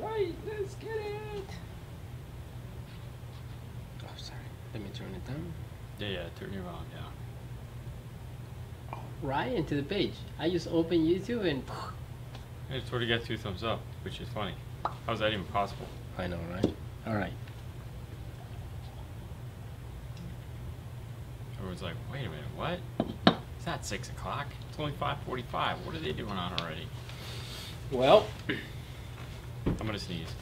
right, let's get it. Oh, sorry. Let me turn it down. Yeah, turn your volume down. Right into the page. I just open YouTube and. It's already got 2 thumbs up, which is funny. How's that even possible? I know, right? All right. Everyone's like, wait a minute, what? It's not 6 o'clock. It's only 5:45. What are they doing on already? Well. I'm gonna sneeze.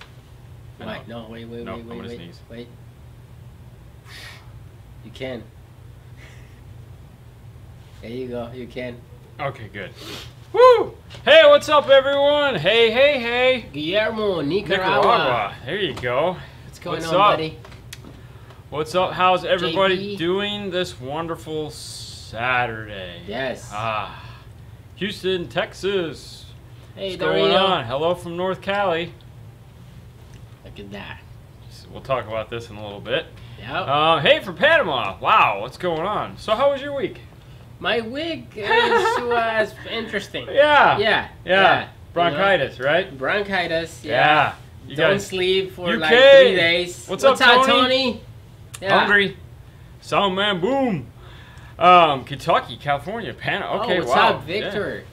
Wait, no, wait, I'm gonna sneeze. Wait. You can. There you go. You can. Okay, good. Woo! Hey, what's up, everyone? Hey, hey, hey. Guillermo, Nicaragua. There you go. What's going on, up, buddy? What's up? How's everybody JP? doing this wonderful Saturday? Yes. Houston, Texas. Hey, What's going on? Hello from North Cali. Look at that. We'll talk about this in a little bit. Yep. Hey, from Panama. Wow, what's going on? So how was your week? My week was interesting. Yeah. Yeah. Bronchitis, you know? right? Bronchitis, Yeah. You don't sleep for UK. like 3 days. What's up, Tony? Yeah. Hungry. Sound man, boom. Kentucky, California, Panama. Okay, what's wow. up, Victor?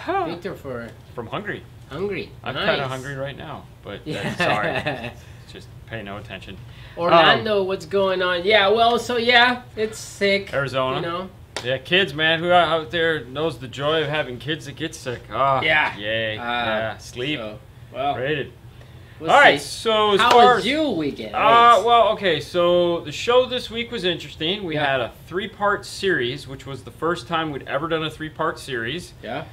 Yeah. Victor from Hungary. Hungry. I'm nice. kind of hungry right now, but sorry. Just pay no attention. Orlando, what's going on? Yeah, well, so yeah, it's sick. Arizona. You know? Yeah, kids, man, who out there knows the joy of having kids that get sick. Oh, yeah. Yay. Yeah, sleep. So, well, rated. We'll All right, see. so as how far was your weekend? Well, okay, so the show this week was interesting. We Yeah. had a 3-part series, which was the first time we'd ever done a 3-part series. Yeah.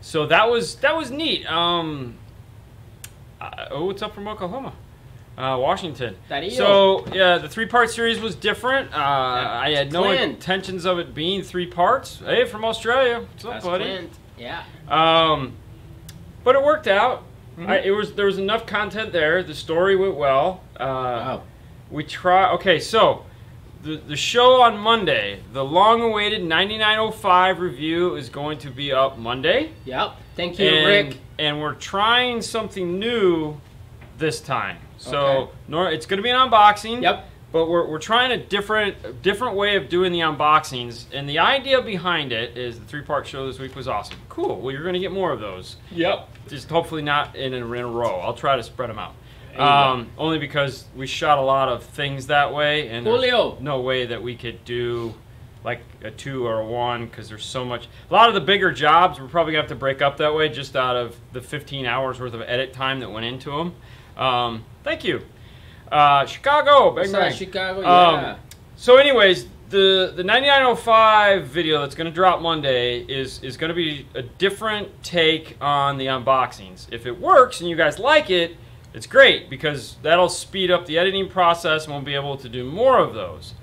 So that was neat. What's up from Oklahoma? Washington. So yeah, the 3-part series was different. I had no intentions of it being 3 parts. Hey, from Australia, what's up, buddy? Planned. Yeah. But it worked out. There was enough content there. The story went well. Wow. Okay, so the show on Monday, the long-awaited 9905 review is going to be up Monday. Yep. Thank you, Rick. And we're trying something new this time. So it's going to be an unboxing. Yep. But we're trying a different way of doing the unboxings, and the idea behind it is the 3-part show this week was awesome. Cool. Well, you're going to get more of those. Yep. Just hopefully not in a row. I'll try to spread them out. Only because we shot a lot of things that way, and there's no way that we could do like a 2 or a 1 because there's so much. A lot of the bigger jobs we're probably gonna have to break up that way, just out of the 15 hours worth of edit time that went into them. Thank you. Chicago, bang bang. Chicago, yeah. So anyways, the 9905 video that's going to drop Monday is going to be a different take on the unboxings. If it works and you guys like it, it's great because that'll speed up the editing process and we'll be able to do more of those.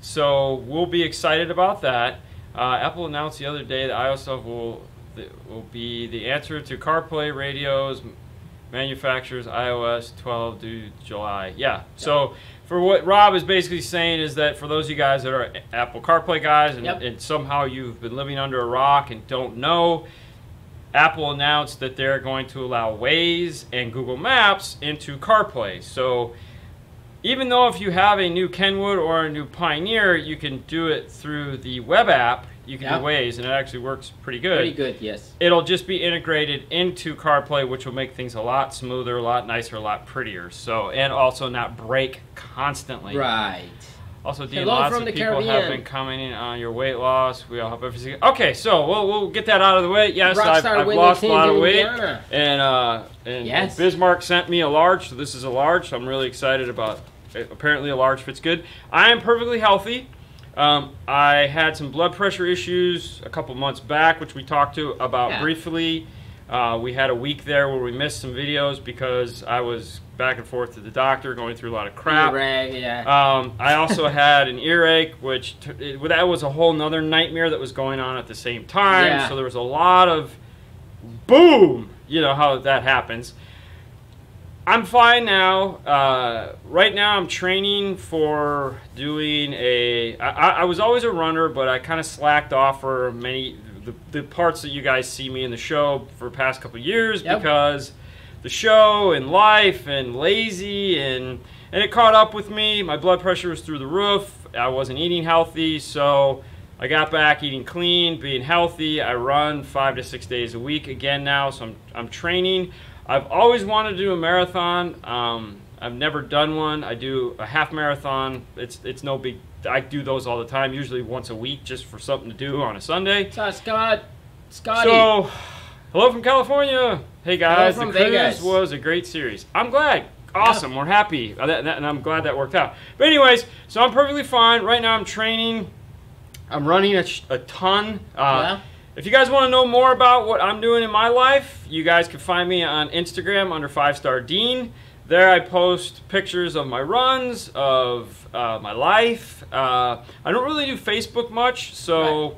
So we'll be excited about that. Apple announced the other day that iOS stuff will be the answer to CarPlay radios. Manufacturers iOS 12 due July. Yeah. So for what Rob is basically saying is that for those of you guys that are Apple CarPlay guys and somehow you've been living under a rock and don't know, Apple announced that they're going to allow Waze and Google Maps into CarPlay. So even though if you have a new Kenwood or a new Pioneer, you can do it through the web app. You can do Waze, and it actually works pretty good. Pretty good, yes. It'll just be integrated into CarPlay, which will make things a lot smoother, a lot nicer, a lot prettier. So, and also not break constantly. Right. Also, Dean, lots of people have been commenting on your weight loss. We all hope everything. Okay, so we'll get that out of the way. Yes, I've lost a lot of weight, and Bismarck sent me a large, so this is a large. So I'm really excited about. Apparently, a large fits good. I am perfectly healthy. I had some blood pressure issues a couple months back, which we talked about briefly. We had a week there where we missed some videos because I was back and forth to the doctor, going through a lot of crap. I also had an earache, which that was a whole nother nightmare that was going on at the same time. So there was a lot of boom, you know how that happens. I'm fine now. Right now I'm training for doing I was always a runner, but I kind of slacked off for the parts that you guys see me in the show for the past couple of years because the show and life and lazy, and it caught up with me. My blood pressure was through the roof. I wasn't eating healthy, so I got back eating clean, being healthy. I run 5 to 6 days a week again now, so I'm training. I've always wanted to do a marathon. I've never done one. I do a half marathon. It's no big. I do those all the time, usually once a week, just for something to do on a Sunday. What's up, Scott? Scotty. So, hello from California. Hey guys, hello the from cruise Vegas. was a great series. I'm glad. Awesome. Yeah. We're happy, and I'm glad that worked out. But anyways, so I'm perfectly fine. Right now I'm training. I'm running a ton. Yeah. If you guys want to know more about what I'm doing in my life, you guys can find me on Instagram under 5-Star Dean. There I post pictures of my runs, of my life. I don't really do Facebook much, so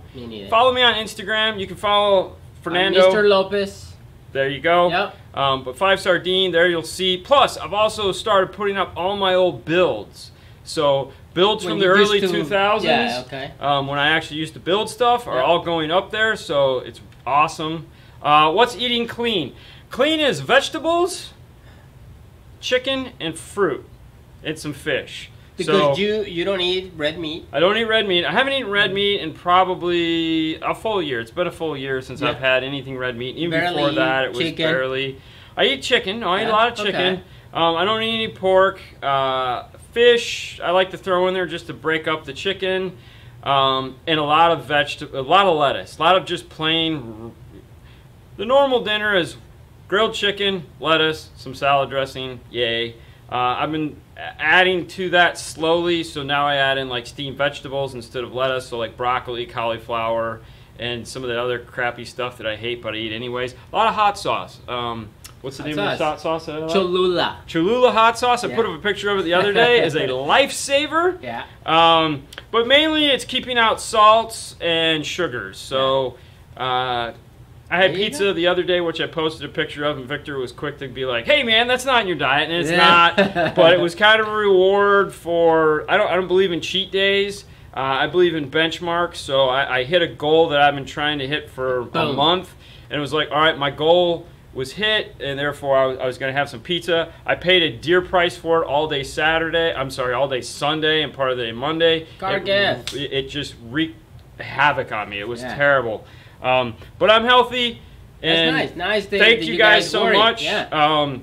follow me on Instagram. You can follow Fernando. Mr. Lopez. There you go. Yep. But 5-Star Dean, there you'll see. Plus, I've also started putting up all my old builds. So builds from the early 2000s, yeah, okay. When I actually used to build stuff, are all going up there, so it's awesome. What's eating clean? Clean is vegetables, chicken, and fruit, and some fish. Because you don't eat red meat. I don't eat red meat. I haven't eaten red meat in probably a full year. It's been a full year since I've had anything red meat. Even before that, it was chicken. Barely. I eat chicken. No, I eat a lot of chicken. Okay. I don't eat any pork. Fish, I like to throw in there just to break up the chicken. And a lot of a lot of lettuce. A lot of just plain. The normal dinner is grilled chicken, lettuce, some salad dressing. Yay. I've been adding to that slowly, so now I add in like steamed vegetables instead of lettuce, so like broccoli, cauliflower, and some of the other crappy stuff that I hate but I eat anyways. A lot of hot sauce. What's the name of the hot sauce? Cholula. Cholula hot sauce. I put up a picture of it the other day. Is a lifesaver. Yeah. But mainly it's keeping out salts and sugars. So I had pizza the other day, which I posted a picture of, and Victor was quick to be like, "Hey, man, that's not in your diet," and it's not. But it was kind of a reward for. I don't believe in cheat days. I believe in benchmarks. So I hit a goal that I've been trying to hit for a month, and it was like, all right, my goal was hit, and therefore I was going to have some pizza. I paid a dear price for it all day Saturday. I'm sorry, all day Sunday and part of the day Monday. It just wreaked havoc on me. It was terrible. But I'm healthy. And that's nice. Thank you guys so much. Yeah.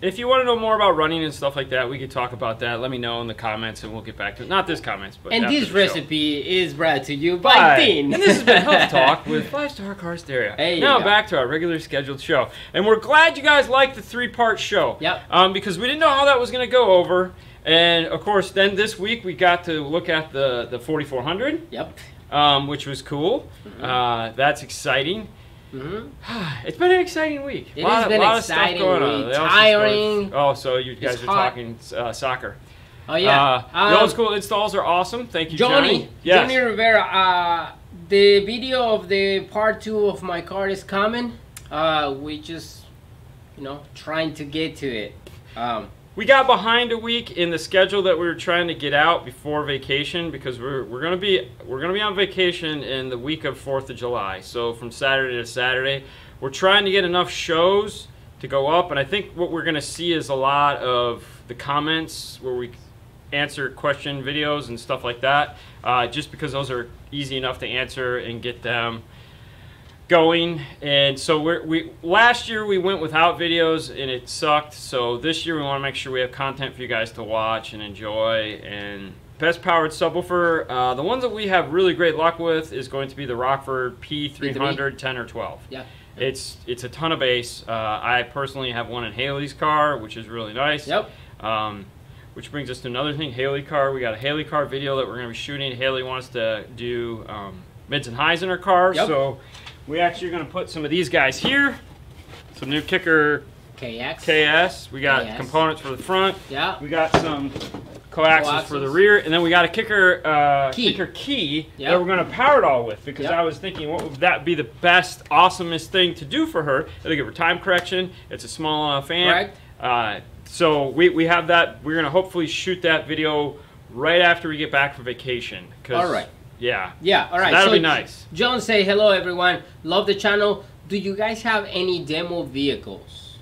If you want to know more about running and stuff like that, we could talk about that. Let me know in the comments, and we'll get back to it. Not this comments, but and this recipe is brought to you by Dean. And this has been Health Talk with 5-Star Car Stereo. Now back to our regular scheduled show, and we're glad you guys liked the 3-part show. Yep. Because we didn't know how that was going to go over, and of course, then this week we got to look at the 4400. Yep. Which was cool. That's exciting. It's been an exciting week. It has been an exciting week. Tiring. Oh, so you guys are talking soccer. Oh, yeah. The old school installs are awesome. Thank you, Johnny. Yes. Johnny Rivera. The video of the part 2 of my car is coming. We just, trying to get to it. We got behind a week in the schedule that we were trying to get out before vacation because we're gonna be on vacation in the week of 4th of July. So from Saturday to Saturday, we're trying to get enough shows to go up, and I think what we're gonna see is a lot of the comments where we answer question videos and stuff like that. Just because those are easy enough to answer and get them going. And so last year we went without videos and it sucked, so this year we want to make sure we have content for you guys to watch and enjoy. And best powered subwoofer, the ones that we have really great luck with is going to be the Rockford P300 10 or 12. Yeah, it's a ton of bass. I personally have one in Haley's car, which is really nice. Yep. Which brings us to another thing, Haley car. We got a Haley car video that we're going to be shooting. Haley wants to do mids and highs in her car, so we actually are going to put some of these guys here. Some new kicker KS. We got components for the front. Yeah. We got some coaxials for the rear, and then we got a kicker key that we're going to power it all with, because I was thinking, what would that be the best, awesomest thing to do for her? It'll give her time correction. It's a small enough amp. So we have that. We're going to hopefully shoot that video right after we get back from vacation. All right. Yeah. Yeah, all right. So that'll be nice. John say, hello, everyone. Love the channel. Do you guys have any demo vehicles?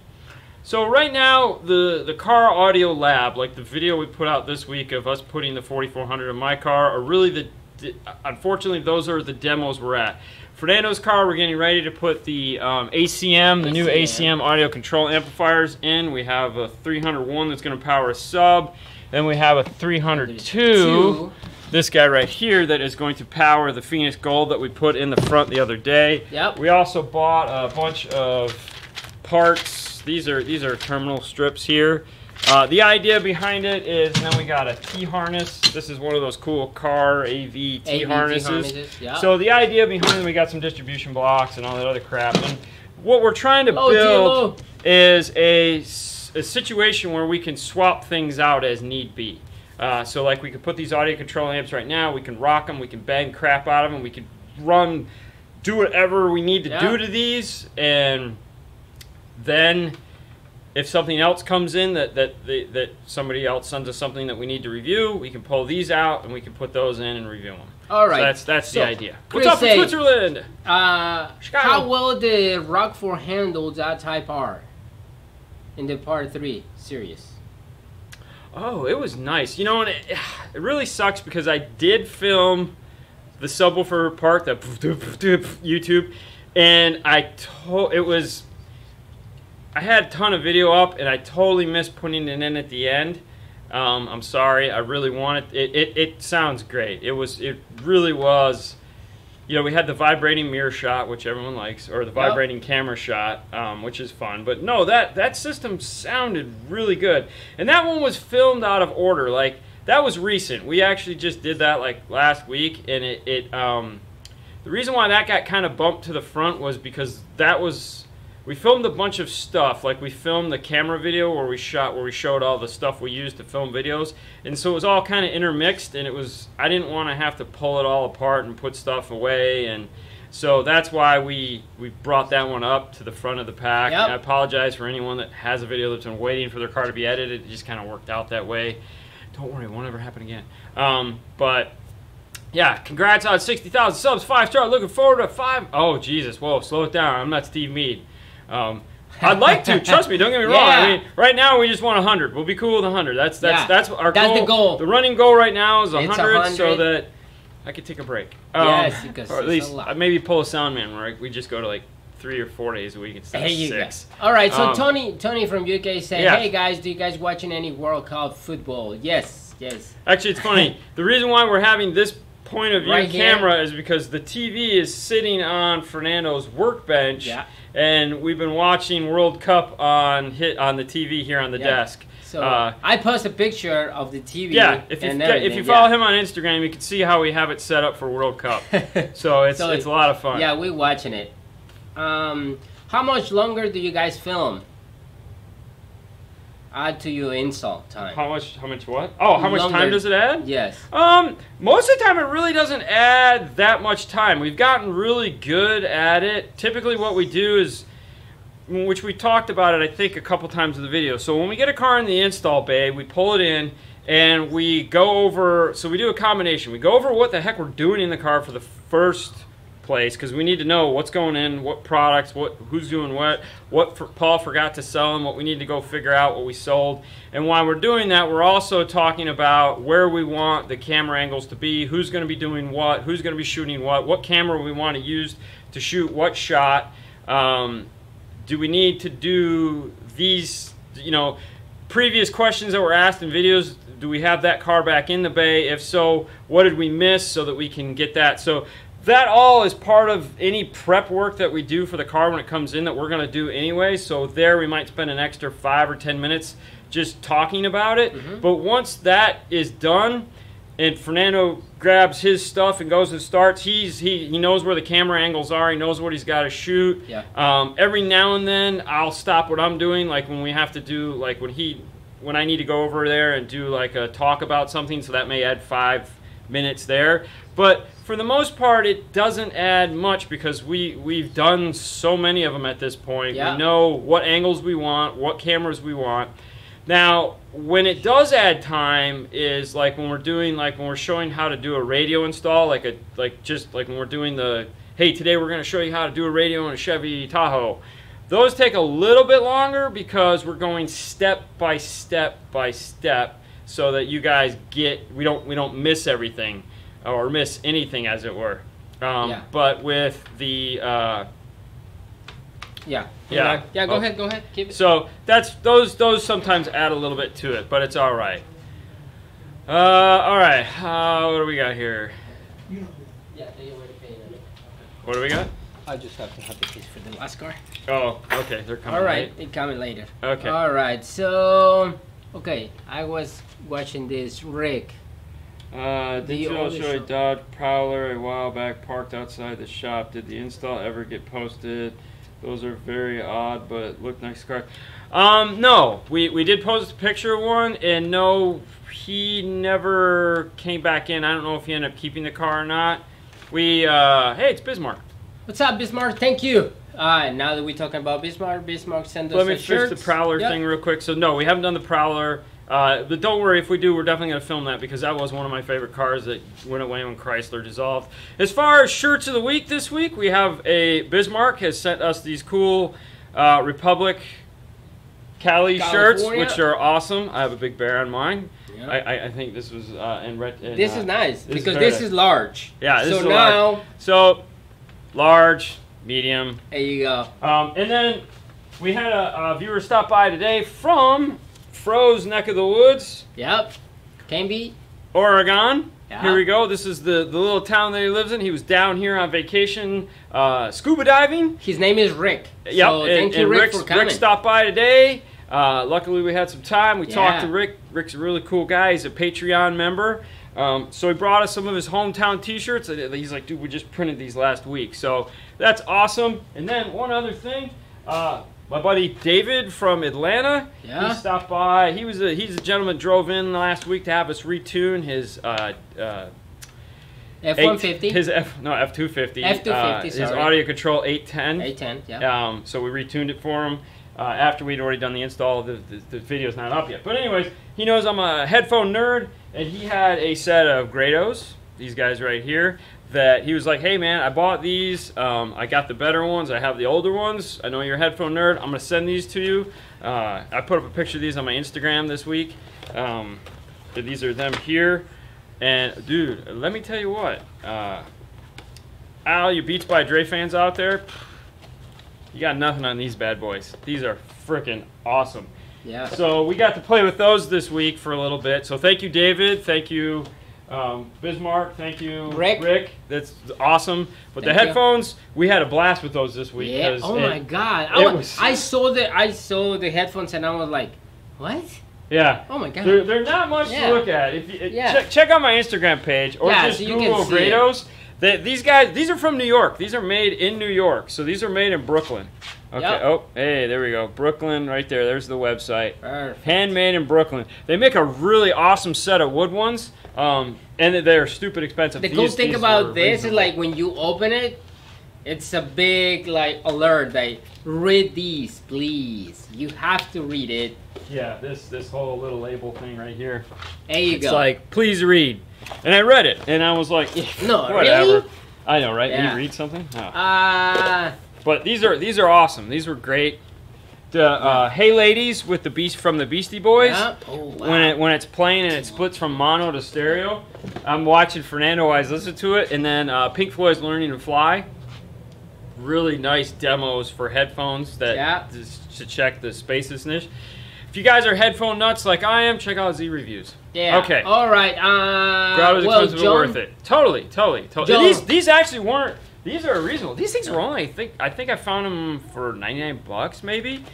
So right now, the car audio lab, like the video we put out this week of us putting the 4400 in my car, are really unfortunately, those are the demos we're at. Fernando's car, we're getting ready to put the ACM, the new ACM audio control amplifiers in. We have a 301 that's going to power a sub. Then we have a 302, this guy right here, that is going to power the Phoenix Gold that we put in the front the other day. Yep. We also bought a bunch of parts. These are terminal strips here. The idea behind it is, then we got a T-harness. This is one of those cool car AV T-harnesses. Yeah. So the idea behind it, we got some distribution blocks and all that other crap. And what we're trying to build is a situation where we can swap things out as need be. So like we could put these audio control amps right now, we can rock them, we can bang crap out of them, we can do whatever we need to do to these, and then if something else comes in that somebody else sends us something that we need to review, we can pull these out and we can put those in and review them. All right. So that's the idea. Chris, what's up in Switzerland? How will the Rockford handle that Type R in the Part 3 series? Oh, it was nice. You know, and it really sucks because I did film the subwoofer part, that YouTube, and I had a ton of video up, and I totally missed putting it in at the end. I'm sorry. I really wanted it. It sounds great. It really was. You know, we had the vibrating mirror shot, which everyone likes, or the vibrating camera shot, which is fun. But no, that system sounded really good, and that one was filmed out of order. Like, that was recent. We actually just did that like last week, and the reason why that got kind of bumped to the front was because we filmed a bunch of stuff. Like, we filmed the camera video where we showed all the stuff we used to film videos, and so it was all kind of intermixed, and I didn't want to have to pull it all apart and put stuff away, and so that's why we brought that one up to the front of the pack. And I apologize for anyone that has a video that's been waiting for their car to be edited. It just kind of worked out that way. Don't worry, it won't ever happen again. But yeah, congrats on 60,000 subs, 5-star. Looking forward to 5. Oh Jesus, whoa, slow it down. I'm not Steve Meade. I'd like to, trust me, don't get me wrong. I mean, right now we just want 100. We'll be cool with 100. That's our goal. That's the goal. The running goal right now is 100, so that I could take a break. Yes, because or at least maybe pull a sound man where we just go to like 3 or 4 days a week instead of 6. All right, so Tony from UK said, hey guys, do you guys watching any World Cup football? Yes. Actually, it's funny. The reason why we're having this point of view camera is because the TV is sitting on Fernando's workbench, and we've been watching World Cup on the TV here on the desk. So I post a picture of the TV. Yeah, if you follow him on Instagram, you can see how we have it set up for World Cup. So it's a lot of fun. Yeah, we're watching it. How much longer do you guys film? Add to your install time. How much what? Oh, how much time does it add? Yes. Most of the time it really doesn't add that much time. We've gotten really good at it. Typically what we do is, which we talked about it I think a couple times in the video. So when we get a car in the install bay, we pull it in and we go over, so we do a combination. We go over what the heck we're doing in the car for the first place, because we need to know what's going in, what products, who's doing what Paul forgot to sell, and what we need to go figure out what we sold. And while we're doing that, we're also talking about where we want the camera angles to be, who's going to be doing what, who's going to be shooting what camera we want to use to shoot what shot. Do we need to do these, previous questions that were asked in videos? Do we have that car back in the bay? If so, what did we miss so that we can get that? So that all is part of any prep work that we do for the car when it comes in that we're going to do anyway. So there we might spend an extra 5 or 10 minutes just talking about it. But once that is done and Fernando grabs his stuff and goes and starts, he knows where the camera angles are. He knows what he's got to shoot. Every now and then I'll stop what I'm doing, like when we have to do, like when I need to go over there and do like a talk about something, so that may add 5 minutes there. But for the most part, it doesn't add much because we've done so many of them at this point. We know what angles we want, what cameras we want. Now, when it does add time is like when we're showing how to do a radio install, like when we're doing hey, today we're going to show you how to do a radio in a Chevy Tahoe. Those take a little bit longer because we're going step by step by step, so that you guys we don't miss everything or miss anything, as it were. But with the go ahead, keep it. So those sometimes add a little bit to it, but it's all right. All right. What do we got here? What do we got? I just have to have the keys for the last car. Oh, okay. They're coming. All right, they're coming later. Okay. All right. So, okay, I was watching this Rick. Did you show a Dodge Prowler a while back parked outside the shop? Did the install ever get posted? Those are very odd, but look nice car. No, we did post a picture of one, and no, he never came back in. I don't know if he ended up keeping the car or not. Hey, it's Bismarck. What's up, Bismarck? Thank you. Now that we're talking about Bismarck send us Let me a fix the Prowler thing real quick. So no, we haven't done the Prowler. But don't worry, if we do, we're definitely going to film that, because that was one of my favorite cars that went away when Chrysler dissolved. As far as shirts of the week this week, we have Bismarck has sent us these cool Republic Cali shirts, which are awesome. I have a big bear on mine. Yep. I think this was in red. This is nice, because this is large. Yeah, this is now large. So large, medium. There you go. And then we had a viewer stop by today from Fro's neck of the woods. Yep. Canby, Oregon. Yep. Here we go. This is the little town that he lives in. He was down here on vacation scuba diving. His name is Rick. Yep. So thank you, Rick, for coming. Rick stopped by today. Luckily, we had some time. We talked to Rick. Rick's a really cool guy. He's a Patreon member. So he brought us some of his hometown t-shirts. He's like, dude, we just printed these last week. So that's awesome. And then one other thing. My buddy David from Atlanta, he stopped by. He's a gentleman, drove in last week to have us retune his F-150. F-250. F-250, sorry. His audio control 810. 810, yeah. So we retuned it for him after we'd already done the install. The video's not up yet. But anyways, he knows I'm a headphone nerd, and he had a set of Grados, these guys right here, that he was like, hey man, I bought these, I got the better ones, I have the older ones, I know you're a headphone nerd, I'm going to send these to you. I put up a picture of these on my Instagram this week. These are them here, and dude, let me tell you what, Al, you Beats by Dre fans out there, you got nothing on these bad boys. These are freaking awesome. Yeah. So we got to play with those this week for a little bit, so thank you David, thank you Bismarck, thank you, Rick. That's awesome. But the headphones, we had a blast with those this week. Yeah. Oh my God! I saw the headphones and I was like, what? Yeah. Oh my God. They're not much to look at. If you, check out my Instagram page or just Google Grados. These guys, these are from New York. These are made in New York. So these are made in Brooklyn. Okay. Yep. Oh, hey, there we go. Brooklyn, right there. There's the website. Perfect. Handmade in Brooklyn. They make a really awesome set of wood ones. And they're stupid expensive. The cool thing about this is like when you open it, it's a big like alert. Like, read these, please. You have to read it. Yeah, this whole little label thing right here. There you go. It's like, please read. And I read it, and I was like, no, whatever. Really? I know, right? Yeah. You read something? No. But these are awesome. These were great. The Hey Ladies with the Beast from the Beastie Boys. Yep. Oh, wow. When it's playing and it splits from mono to stereo. I'm watching Fernando Wise listen to it, and then Pink Floyd's Learning to Fly. Really nice demos for headphones that to check the spaciousness. If you guys are headphone nuts like I am, check out Z Reviews. Yeah. Okay. All right. Grado's expensive but worth it. Totally. These actually weren't. These are reasonable. These things were only, I think I found them for $99 maybe.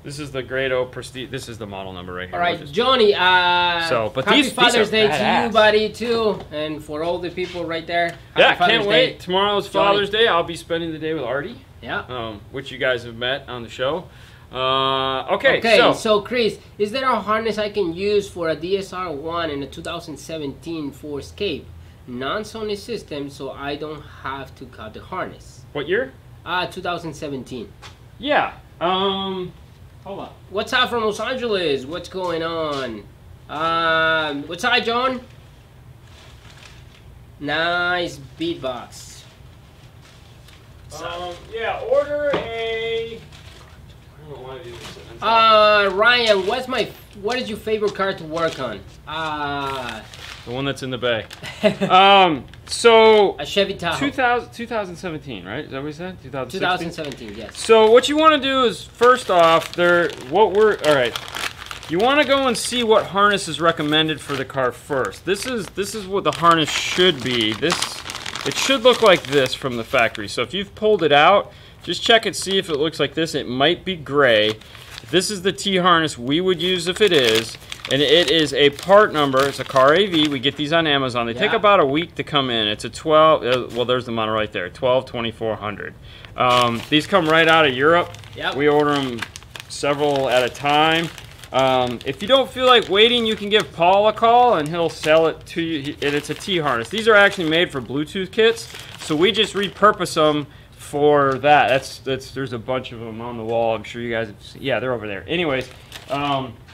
This is the Grado Prestige. This is the model number right here. All right, Johnny. But happy these Father's Day badass. to you, buddy, too, and for all the people right there. Happy Father's Day. Tomorrow's Father's Day. I'll be spending the day with Artie. Yeah. Which you guys have met on the show. Okay. So Chris, is there a harness I can use for a DSR-1 in a 2017 for Escape? Non-Sony system, so I don't have to cut the harness. What year? 2017. Yeah. Hold on. What's up from Los Angeles? What's going on? What's up, John? Nice beatbox. Yeah, order a. I don't want to do this. Ryan, what is your favorite car to work on? The one that's in the bay. So a Chevy Tahoe. 2017, right? Is that what we said? 2017, yes. So what you want to do is, first off, all right. You want to go and see what harness is recommended for the car first. This is what the harness should be. It should look like this from the factory. So if you've pulled it out, just check and see if it looks like this. It might be gray. This is the T harness we would use if it is. And it is a part number. It's a car AV. We get these on Amazon. They take about a week to come in. It's a 12. Well, there's the model right there. 12-2400. These come right out of Europe. Yep. We order them several at a time. If you don't feel like waiting, you can give Paul a call and he'll sell it to you. And it's a T harness. These are actually made for Bluetooth kits, so we just repurpose them for that. There's a bunch of them on the wall. I'm sure you guys have seen. Yeah, they're over there. Anyways,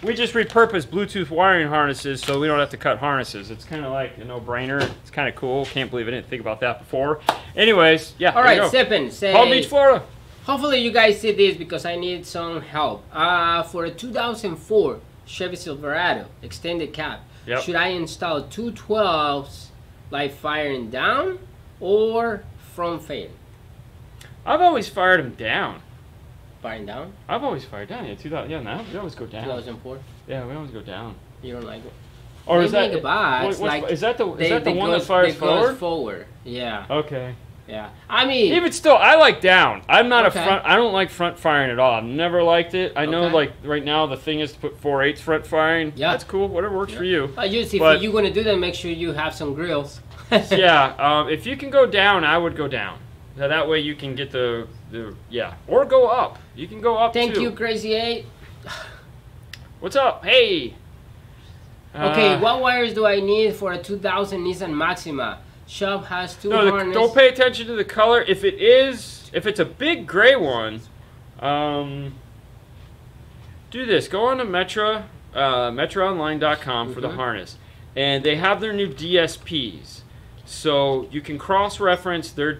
we just repurpose Bluetooth wiring harnesses so we don't have to cut harnesses. It's kind of like a no-brainer. It's kind of cool. Can't believe I didn't think about that before. Anyways, yeah. All right, Sippin, say Palm Beach, Florida. Hopefully you guys see this because I need some help. For a 2004 Chevy Silverado extended cab, should I install two 12s like firing down or front fading? I've always fired them down. Firing down? I've always fired down. Yeah, 2000. Yeah, now we always go down. 2004. Yeah, we always go down. You don't like it? Or is that is that the one that fires forward? Goes forward. Yeah. Okay. Yeah. I mean, even still, I like down. I'm not a front. I don't like front firing at all. I've never liked it. I know, like right now, the thing is to put 4/8 front firing. Yeah. That's cool. Whatever works for you. Usually, if you're gonna do that, make sure you have some grills. Yeah. If you can go down, I would go down. That way you can get the or go up. You can go up. Thank you, Crazy 8. What's up? Hey. Okay, what wires do I need for a 2000 Nissan Maxima? Shop has two harnesses. Don't pay attention to the color. If it's a big gray one, do this. Go on to metroonline.com for the harness, and they have their new DSPs. So you can cross-reference their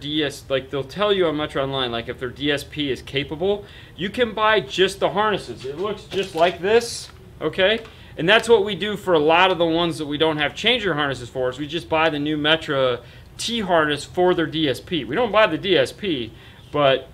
like they'll tell you on Metro Online, like if their DSP is capable, you can buy just the harnesses. It looks just like this, okay? And that's what we do for a lot of the ones that we don't have changer harnesses for, is we just buy the new Metra T harness for their DSP. We don't buy the DSP, but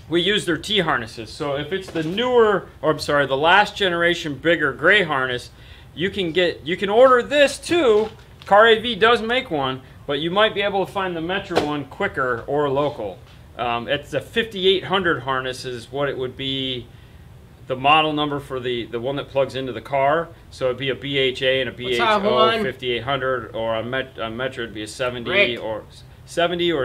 we use their T harnesses. So if it's the newer, or I'm sorry, the last generation bigger gray harness, you can order this too. Car AV does make one, but you might be able to find the Metra one quicker or local. It's a 5800 harness is what it would be. The model number for the one that plugs into the car, so it'd be a BHA and a BHO 5800, or a Metra would be a 70 or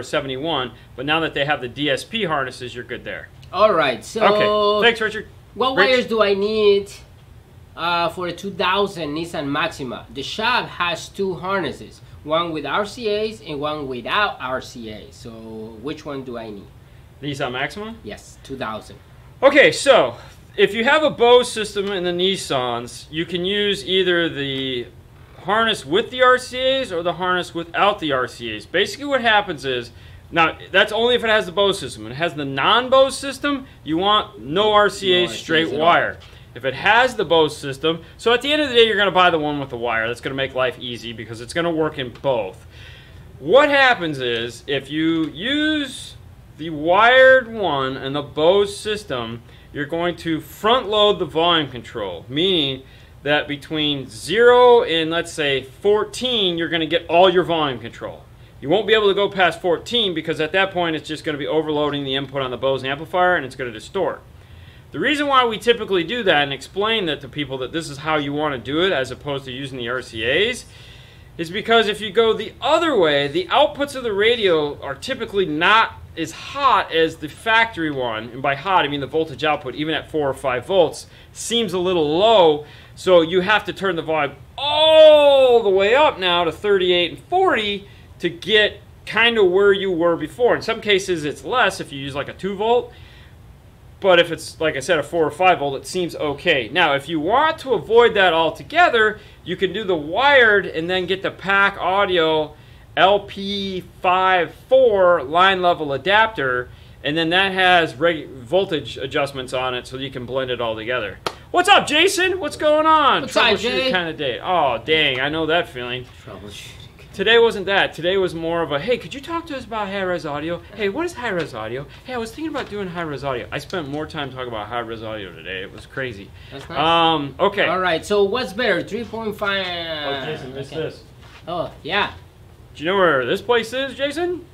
71. But now that they have the DSP harnesses, you're good there. All right. So okay, thanks, Richard. What wires do I need for a 2000 Nissan Maxima? The shop has two harnesses, one with RCAs and one without RCAs. So which one do I need? Nissan Maxima? Yes, 2000. Okay, so if you have a Bose system in the Nissans, you can use either the harness with the RCAs or the harness without the RCAs. Basically what happens is, now that's only if it has the Bose system. When it has the non-Bose system, you want no RCAs, straight wire. If it has the Bose system, so at the end of the day, you're going to buy the one with the wire. That's going to make life easy because it's going to work in both. What happens is, if you use the wired one and the Bose system, you're going to front load the volume control, meaning that between 0 and let's say 14, you're going to get all your volume control. You won't be able to go past 14 because at that point it's just going to be overloading the input on the Bose amplifier and it's going to distort. The reason why we typically do that and explain that to people that this is how you want to do it as opposed to using the RCAs is because if you go the other way, the outputs of the radio are typically not as hot as the factory one, and by hot I mean the voltage output, even at 4 or 5 volts, seems a little low, so you have to turn the volume all the way up now to 38 and 40 to get kind of where you were before. In some cases it's less if you use like a 2 volt, but if it's, like I said, a 4 or 5 volt, it seems okay. Now, if you want to avoid that altogether, you can do the wired and then get the PAC Audio LP54 line level adapter, and then that has voltage adjustments on it so you can blend it all together. What's up, Jason? What's going on? What's up, Jay? Kind of day. Oh, dang, I know that feeling. Troubleshooting. Today wasn't that. Today was more of a, hey, could you talk to us about high-res audio? Hey, what is high-res audio? Hey, I was thinking about doing high-res audio. I spent more time talking about high-res audio today. It was crazy. That's nice. Okay. All right, so what's better, 3.5? Oh, Jason, missed this. Oh, yeah. Do you know where this place is, Jason?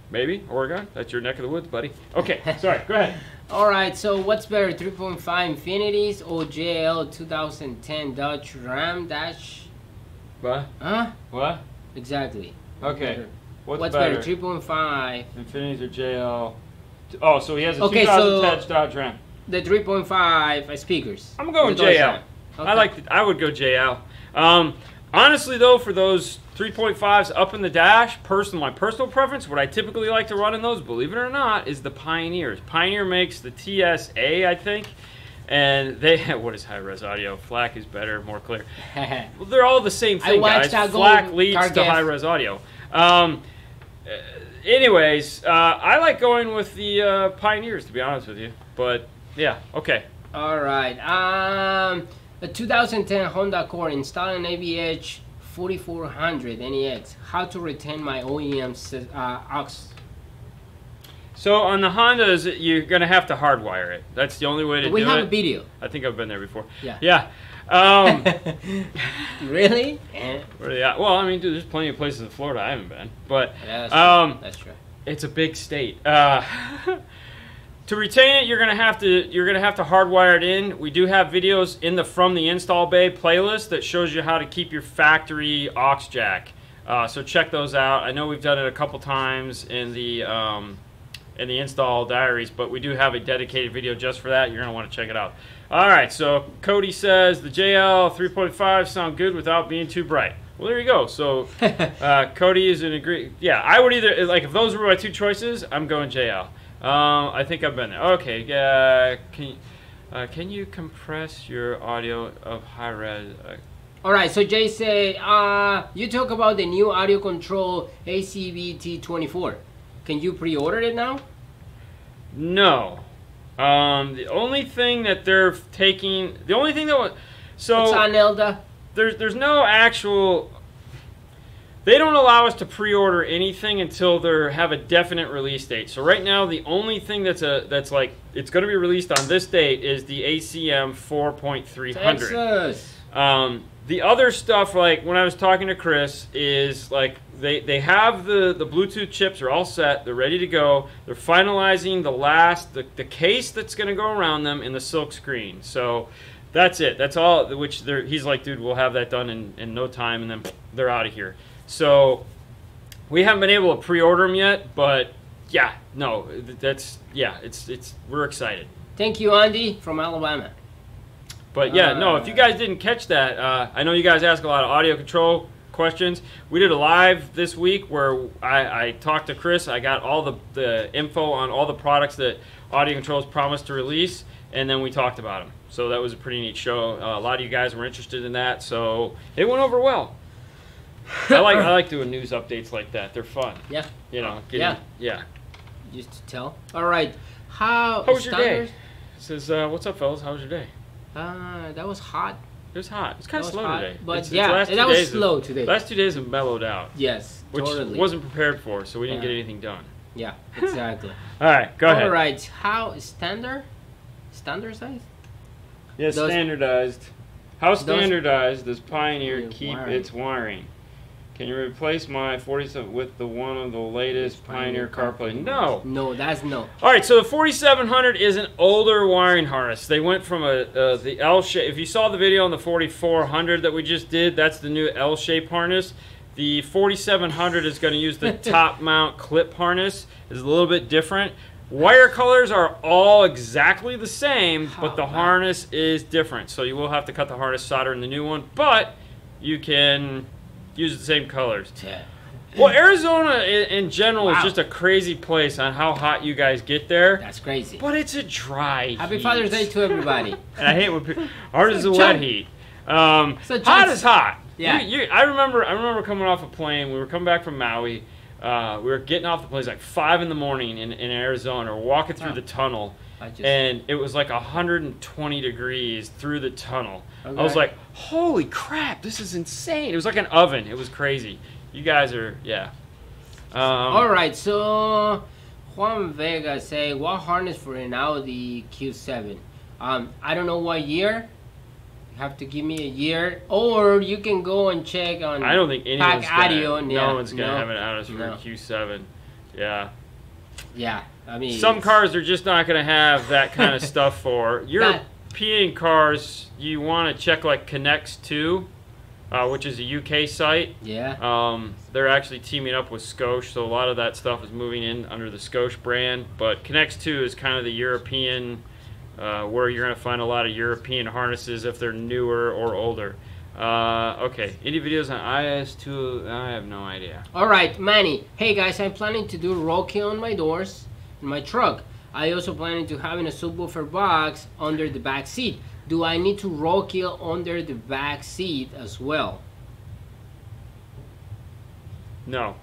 Maybe, Oregon? That's your neck of the woods, buddy. Okay, sorry, go ahead. All right, so what's better, 3.5 Infinities or JL 2010 Dodge Ram Dash? What? Huh? What? Exactly. Okay. What's better, 3.5? Infinities or JL? Oh, so he has a okay, 2010 Dodge Ram. The 3.5 speakers. I'm going JL. Okay. I would go JL. Honestly, though, for those 3.5s up in the dash, my personal preference, what I typically like to run in those, believe it or not, is the Pioneers. Pioneer makes the TSA, I think, and they what is high-res audio? FLAC is better, more clear. Well, they're all the same thing, guys. FLAC leads to high-res audio. Anyways, I like going with the Pioneers, to be honest with you. But yeah, okay. All right. A 2010 Honda Accord installing AVH 4400 NEX. How to retain my OEM aux? So on the Hondas, you're going to have to hardwire it. That's the only way to do it. We have a video. I think I've been there before. Yeah. Yeah. Really? Well, I mean, dude, there's plenty of places in Florida I haven't been. But yeah, that's true. It's a big state. To retain it, you're gonna have to hardwire it in. We do have videos in the From the Install Bay playlist that shows you how to keep your factory aux jack. So check those out. I know we've done it a couple times in the install diaries, but we do have a dedicated video just for that. You're gonna want to check it out. All right. So Cody says the JL 3.5 sound good without being too bright. Well, there you go. So Cody is in agree. Yeah, I would either like if those were my two choices, I'm going JL. I think I've been there. Okay, can you compress your audio of high res? All right, so Jay say, you talk about the new audio control ACBT24. Can you pre-order it now? No. The only thing that they're taking, the only thing that was, so it's on Elda. There's no actual. They don't allow us to pre-order anything until they have a definite release date. So right now, the only thing that's like it's going to be released on this date is the ACM 4.300. The other stuff, like when I was talking to Chris, is like they have the Bluetooth chips are all set. They're ready to go. They're finalizing the case that's going to go around them in the silk screen. So that's it. That's all. Which he's like, dude, we'll have that done in no time, and then they're out of here. So we haven't been able to pre-order them yet, but yeah, no, we're excited. Thank you, Andy from Alabama. But yeah, no, if you guys didn't catch that, I know you guys ask a lot of audio control questions. We did a live this week where I talked to Chris. I got all the info on all the products that Audio Control's promised to release, and then we talked about them. So that was a pretty neat show. A lot of you guys were interested in that, so it went over well. I like doing news updates like that. They're fun. Yeah. You know. Yeah. Just to tell. All right. How was your day? It says, what's up, fellas? How was your day? That was hot. It was hot. It's kind of slow today. But that was slow today. Last 2 days have mellowed out. Yes, which totally. Wasn't prepared for, so we didn't get anything done. Yeah, exactly. All right, go ahead. All right. How standardized? Yeah, standardized. How standardized does Pioneer keep its wiring? Can you replace my 47 with the one of the latest Pioneer CarPlay? No. No, that's no. All right, so the 4700 is an older wiring harness. They went from the L shape. If you saw the video on the 4400 that we just did, that's the new L shape harness. The 4700 is going to use the top mount clip harness. It's a little bit different. Wire colors are all exactly the same, but the harness is different. So you will have to cut the harness, solder in the new one, but you can use the same colors. Yeah. Well, Arizona in general is just a crazy place on how hot you guys get there. That's crazy. But it's a dry Happy heat. Father's Day to everybody. And I hate when people... Ours is a wet heat. Hot is hot. Yeah. I remember coming off a plane. We were coming back from Maui. We were getting off the place like 5 in the morning in Arizona, or walking through the tunnel, and it was like 120 degrees through the tunnel. Okay. I was like, holy crap, this is insane. It was like an oven. It was crazy. You guys are, yeah. All right, so Juan Vega say, what harness for an Audi Q7? I don't know what year. You have to give me a year, or you can go and check on. I don't think anyone's Audio. No one's gonna have an harness for a Q7. Yeah. Yeah, I mean, some cars are just not gonna have that kind of stuff for. European cars, you want to check like Connects 2. Which is a UK site. Yeah. They're actually teaming up with Scosche, so a lot of that stuff is moving in under the Scosche brand. But Connects 2 is kind of the European, where you're going to find a lot of European harnesses if they're newer or older. Okay, any videos on IS2? I have no idea. All right, Manny. Hey guys, I'm planning to do roadkill on my doors in my truck. I also planning to having a subwoofer box under the back seat. Do I need to roadkill under the back seat as well? No.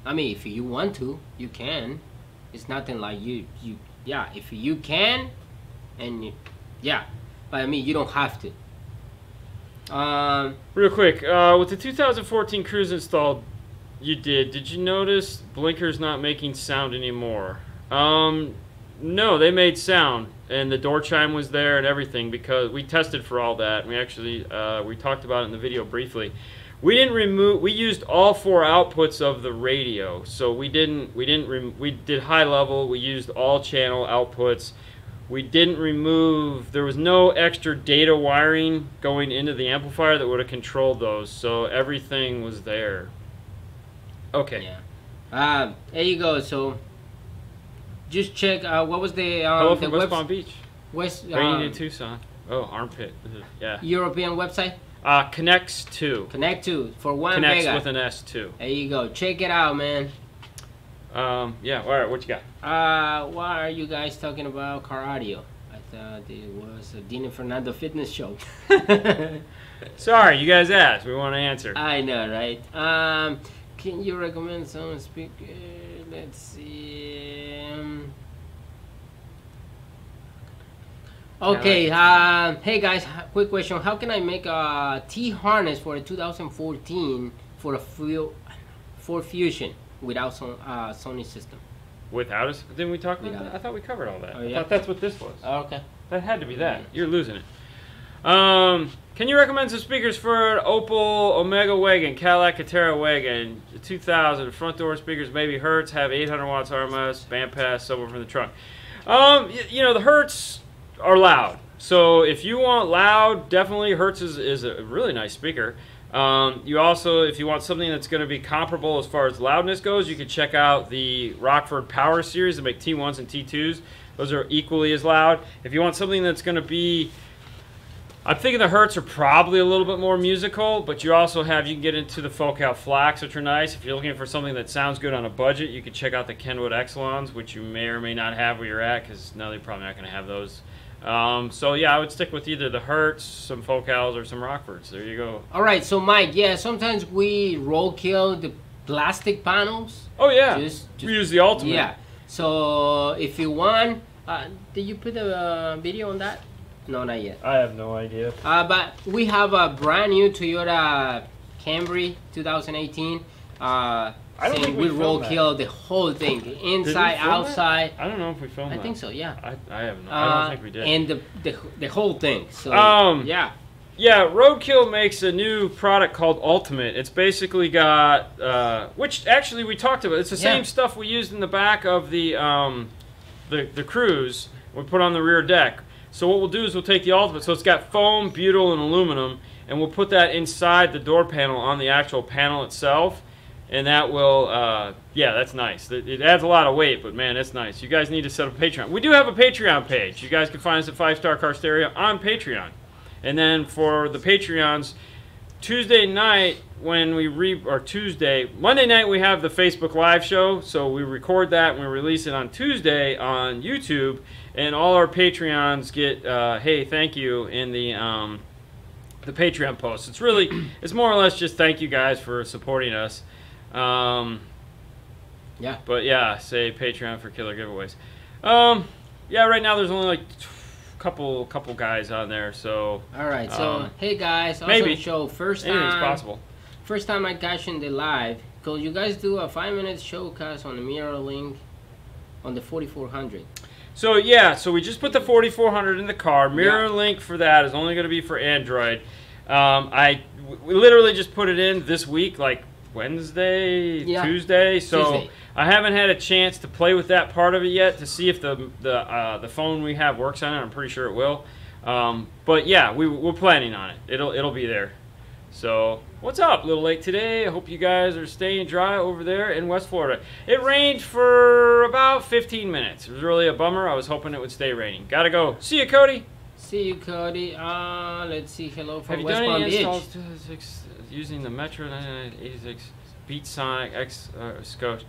I mean, if you want to, you can. It's nothing like yeah, if you can, and yeah, but I mean, you don't have to. Real quick, with the 2014 Cruise installed, did you notice blinkers not making sound anymore? No, they made sound, and the door chime was there and everything, because we tested for all that. We actually we talked about it in the video briefly. We used all 4 outputs of the radio, so we did high level. We used all channel outputs. We didn't remove. There was no extra data wiring going into the amplifier that would have controlled those, so everything was there. Okay. Yeah. There you go. So. Just check. What was the Hello from West Palm Beach. Raining in Tucson. Oh, armpit. Yeah. European website. Connects 2. Connect 2 for Juan Connects Vega. with an S2. There you go. Check it out, man. Yeah. All right. What you got? What are you guys talking about? Car audio. I thought it was a Dean and Fernando fitness show. Sorry, you guys asked. We want to answer. I know, right? Can you recommend some speaker? Let's see. Okay, hey guys, quick question. How can I make a T harness for a 2014 for a Ford Fusion without some Sony system? Without us? Didn't we talk about that? I thought we covered all that. Oh, yeah? I thought that's what this was. Oh, okay. That had to be that. You're losing it. Can you recommend some speakers for an Opel Omega wagon, Cadillac Catera wagon, 2000 front door speakers, maybe Hertz, have 800 watts RMS, band pass, somewhere from the trunk. You know, the Hertz are loud. So if you want loud, definitely Hertz is a really nice speaker. You also, if you want something that's going to be comparable as far as loudness goes, you can check out the Rockford Power series. They make T1s and T2s. Those are equally as loud. If you want something that's going to be, I'm thinking the Hertz are probably a little bit more musical, but you also have, you can get into the Focal Flax, which are nice. If you're looking for something that sounds good on a budget, you can check out the Kenwood Exelons, which you may or may not have where you're at, because now they're probably not going to have those. So yeah, I would stick with either the Hertz, some Focals, or some Rockfords. There you go. All right, so Mike, yeah, sometimes we roadkill the plastic panels. Oh yeah, we use the Ultimate. Yeah, so if you want, did you put a video on that? No, not yet. I have no idea. But we have a brand new Toyota Camry 2018. I don't think we roadkill the whole thing, inside, outside. That? I don't know if we filmed that. I think so, yeah. I have no. I don't think we did. And the whole thing. So yeah. Yeah, Roadkill makes a new product called Ultimate. It's basically got, which actually we talked about. It's the same stuff we used in the back of the Cruise. We put on the rear deck. So what we'll do is we'll take the Ultimate. So it's got foam, butyl, and aluminum, and we'll put that inside the door panel on the actual panel itself. And that will, yeah, that's nice. It adds a lot of weight, but man, that's nice. You guys need to set up a Patreon. We do have a Patreon page. You guys can find us at 5 Star Car Stereo on Patreon. And then for the Patreons, Tuesday night when we Monday night we have the Facebook Live show. So we record that and we release it on Tuesday on YouTube. And all our Patreons get, hey, thank you in the Patreon post. It's more or less just thank you guys for supporting us. Yeah. But yeah, say Patreon for killer giveaways. Yeah, right now there's only like couple guys on there, so. All right, so hey guys, awesome maybe show. First time. Anything's possible. First time I catch in the live, because you guys do a 5-minute showcast on the mirror link on the 4400. So yeah, so we just put the 4400 in the car. Mirror link for that is only going to be for Android. We literally just put it in this week, like Wednesday, Tuesday. So Tuesday. I haven't had a chance to play with that part of it yet to see if the phone we have works on it. I'm pretty sure it will. But yeah, we're planning on it. It'll be there. So what's up? A little late today. I hope you guys are staying dry over there in West Florida. It rained for about 15 minutes. It was really a bummer. I was hoping it would stay raining. Gotta go. See you, Cody. See you, Cody. Let's see. Hello from Have you West done Palm any Beach. installs using the Metro 9986 Beat Sonic X Scope?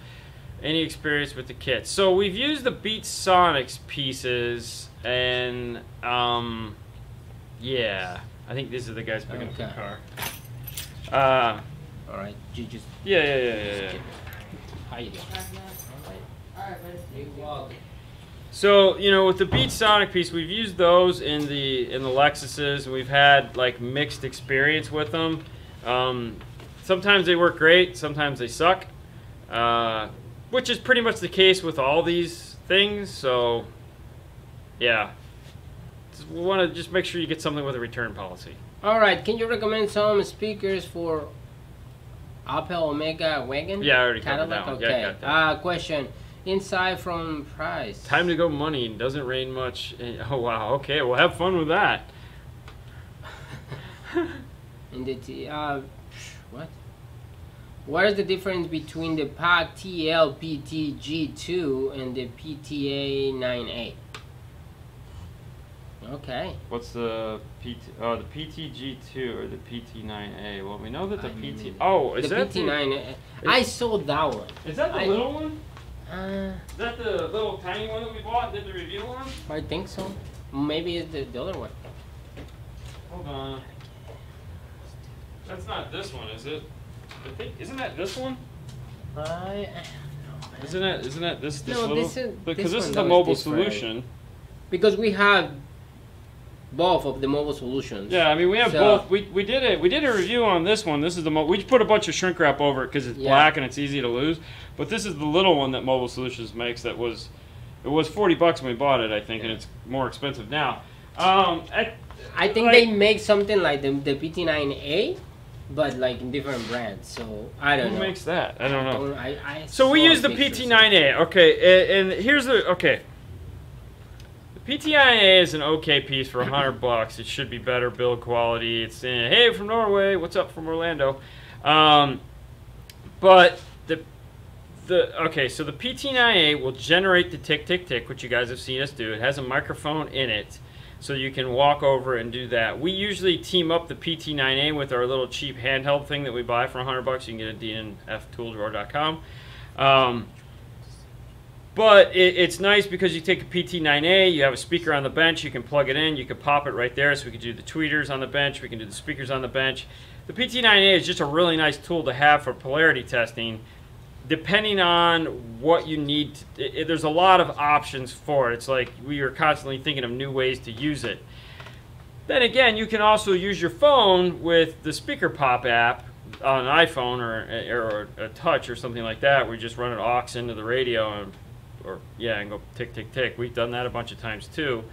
Any experience with the kit? So we've used the Beat Sonics pieces, and yeah, I think these are the guys picking up the car. All right, you just. Yeah. How you doing? All right, buddy. So with the Beat Sonic piece, we've used those in the Lexuses, and we've had like mixed experience with them. Sometimes they work great, sometimes they suck, which is pretty much the case with all these things. So yeah, we want to just make sure you get something with a return policy. All right, can you recommend some speakers for Opel Omega wagon? Yeah, I already covered that one. Okay. Yeah, got that. Question. Inside from price. Time to go money. Doesn't rain much. Oh wow. Okay, well have fun with that. In the what? What is the difference between the PAC TL PTG2 and the PTA 9A? Okay. What's the the PTG2 or the PT9A? Well, we know that the PT. Oh, is that the PT9A? I saw that one. Is that the little one? Is that the little tiny one that we bought and did the review on? I think so. Maybe it's the other one. Hold on. That's not this one, is it? I think isn't that this one? Isn't that this no, little? Because this is the one mobile different. solution. Because we have both of the mobile solutions. Yeah, I mean we have both. We did a review on this one. This is the we put a bunch of shrink wrap over it because it's black and it's easy to lose. But this is the little one that Mobile Solutions makes. It was $40 when we bought it, I think, and it's more expensive now. I think they make something like the PT9A, but like in different brands. So I don't know. Who makes that? I don't know. So we use the PT9A. Okay, and here's the The PT9A is an okay piece for $100. It should be better build quality. It's in, hey, from Norway. What's up from Orlando? But okay, so the PT9A will generate the tick, tick, tick, which you guys have seen us do. It has a microphone in it, so you can walk over and do that. We usually team up the PT9A with our little cheap handheld thing that we buy for $100. You can get it at dnftooldrower.com. But it's nice because you take a PT9A, you have a speaker on the bench, you can plug it in, you can pop it right there, so we can do the tweeters on the bench, we can do the speakers on the bench. The PT9A is just a really nice tool to have for polarity testing. Depending on what you need, there's a lot of options for it. It's like we are constantly thinking of new ways to use it. Then again, you can also use your phone with the Speaker Pop app on an iPhone or a touch or something like that, where you just run an aux into the radio and go tick, tick, tick. We've done that a bunch of times too.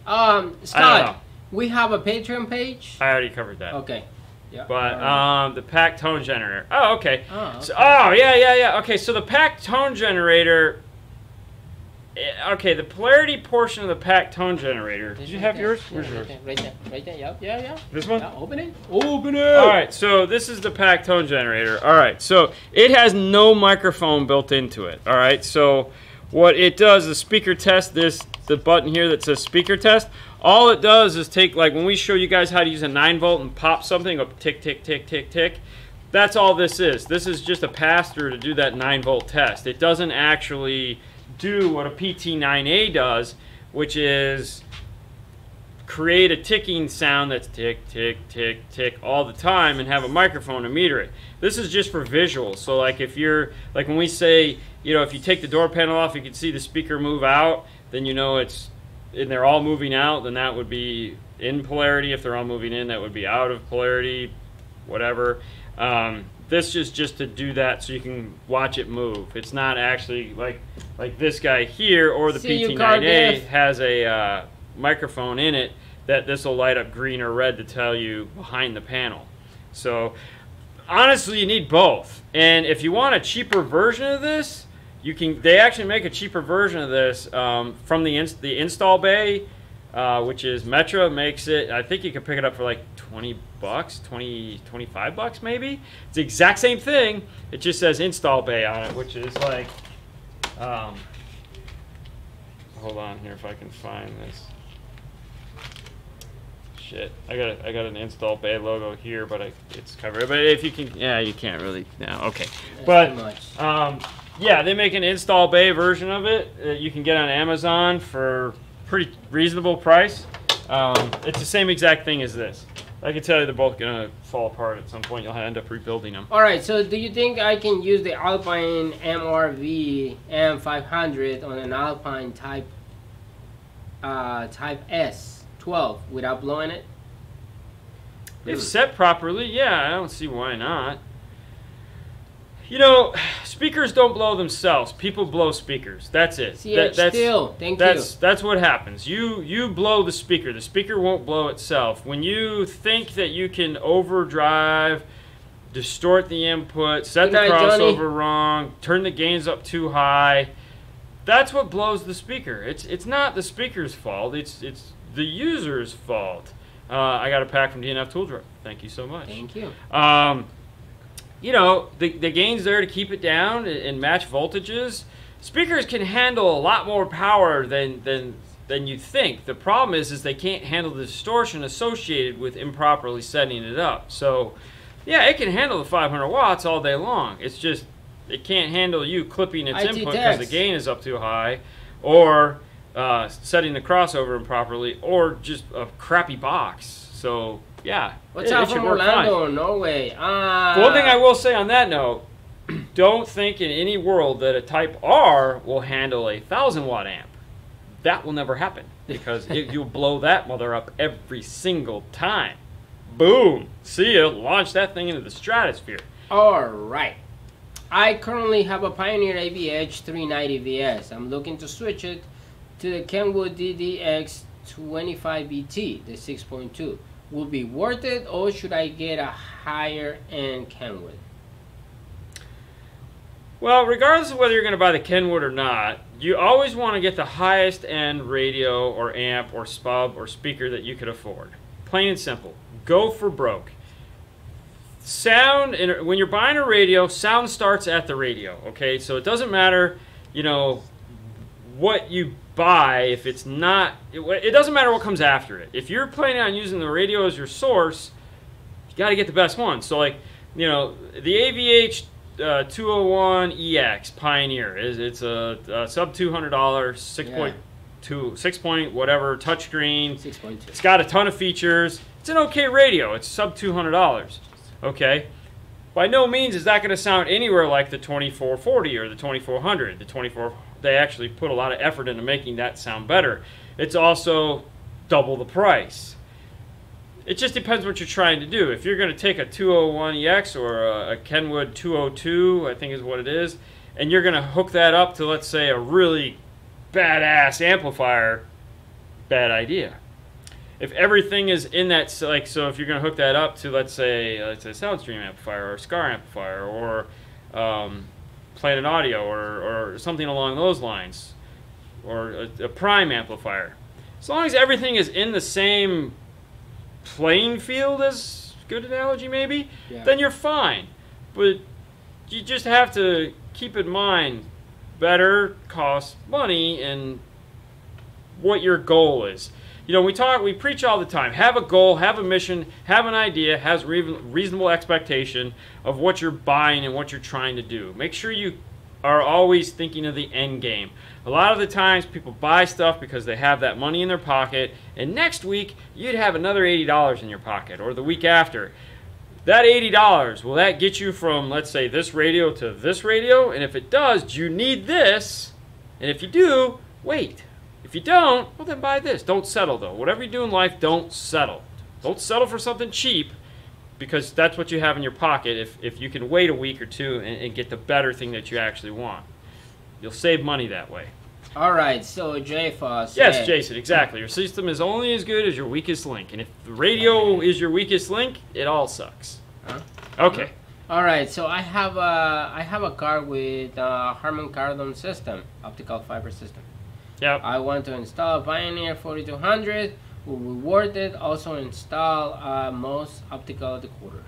Scott, we have a Patreon page. I already covered that. Okay. Yeah. But the pack tone generator. Oh, okay. Oh, okay. So, yeah. Okay, so the pack tone generator. Okay, the polarity portion of the pack tone generator. Did you have yours? Where's yours? Right there. Yeah. This one? Yeah, open it. Open it. All right, so this is the pack tone generator. All right, so it has no microphone built into it. All right, so what it does is speaker test. The button here that says speaker test. All it does is take, like when we show you guys how to use a 9-volt and pop something, go tick, tick, tick, tick, tick. That's all this is. This is just a pass-through to do that 9-volt test. It doesn't actually do what a PT9A does, which is create a ticking sound that's tick, tick, tick, tick all the time and have a microphone to meter it. This is just for visuals. So like if you're, like when we say, you know, if you take the door panel off, you can see the speaker move out, then you know it's, and they're all moving out, then that would be in polarity. If they're all moving in, that would be out of polarity, whatever. This is just to do that so you can watch it move. It's not actually like this guy here or the PT9A has a microphone in it that this will light up green or red to tell you behind the panel. So honestly, you need both. And if you want a cheaper version of this, you can. They actually make a cheaper version of this from the install bay, which is Metra makes it. I think you can pick it up for like 20 bucks, 25 bucks maybe. It's the exact same thing. It just says install bay on it, which is like, hold on here if I can find this. Shit, I got an install bay logo here, but it's covered. But if you can, yeah, you can't really. No, okay. That's but yeah, they make an install bay version of it that you can get on Amazon for pretty reasonable price. It's the same exact thing as this. I can tell you they're both gonna fall apart at some point. You'll end up rebuilding them. All right. So do you think I can use the Alpine MRV M500 on an Alpine Type S12 without blowing it? If set properly, yeah, I don't see why not. You know, speakers don't blow themselves. People blow speakers. That's it. Thank you. That's what happens. You blow the speaker. The speaker won't blow itself. When you think that you can overdrive, distort the input, set the crossover wrong, turn the gains up too high, that's what blows the speaker. It's not the speaker's fault. It's the user's fault. I got a pack from DNF Tool Drawer. Thank you so much. Thank you. You know, the gain's there to keep it down and match voltages. Speakers can handle a lot more power than you think. The problem is they can't handle the distortion associated with improperly setting it up. So, yeah, it can handle the 500 watts all day long. It's just it can't handle you clipping its input because the gain is up too high, or setting the crossover improperly, or just a crappy box. So, yeah. What's out from Orlando, Norway? One thing I will say on that note, don't think in any world that a Type R will handle a 1,000-watt amp. That will never happen because you'll blow that mother up every single time. Boom. See ya. Launch that thing into the stratosphere. All right. I currently have a Pioneer AV-Edge 390 VS. I'm looking to switch it to the Kenwood DDX25BT, the 6.2. Will be worth it, or should I get a higher end Kenwood? Well, regardless of whether you're going to buy the Kenwood or not, you always want to get the highest end radio or amp or spub or speaker that you could afford. Plain and simple. Go for broke. Sound, when you're buying a radio, sound starts at the radio, okay? So it doesn't matter, you know, what you buy if it's not, it doesn't matter what comes after it. If you're planning on using the radio as your source, you got to get the best one. So like, you know, the AVH 201EX Pioneer it's a sub $200 6 point whatever touchscreen. 6.2. It's got a ton of features. It's an okay radio. It's sub $200. Okay. By no means is that going to sound anywhere like the 2440 or the 2400. The 24, they actually put a lot of effort into making that sound better. It's also double the price. It just depends what you're trying to do. If you're going to take a 201EX or a Kenwood 202, I think is what it is, and you're going to hook that up to, let's say, a really badass amplifier, bad idea. If everything is in that, like, so if you're going to hook that up to, let's say a SoundStream amplifier or a Scar amplifier or Planet Audio or something along those lines, or a Prime amplifier, as long as everything is in the same playing field, as good analogy maybe, then you're fine. But you just have to keep in mind better costs money and what your goal is. You know, we preach all the time. Have a goal, have a mission, have an idea, has reasonable expectation of what you're buying and what you're trying to do. Make sure you are always thinking of the end game. A lot of the times people buy stuff because they have that money in their pocket, and next week you'd have another $80 in your pocket, or the week after. That $80, will that get you from, let's say, this radio to this radio? And if it does, do you need this? And if you do, wait. If you don't, well then buy this. Don't settle though. Whatever you do in life, don't settle. Don't settle for something cheap, because that's what you have in your pocket if you can wait a week or two and get the better thing that you actually want. You'll save money that way. All right, so JFOS. Yes, Jason, exactly. Your system is only as good as your weakest link. And if the radio is your weakest link, it all sucks. Huh? Okay. All right, so I have a car with Harman Kardon system, optical fiber system. Yep. I want to install Pioneer 4200. Will be worth it. Also install most optical decoder.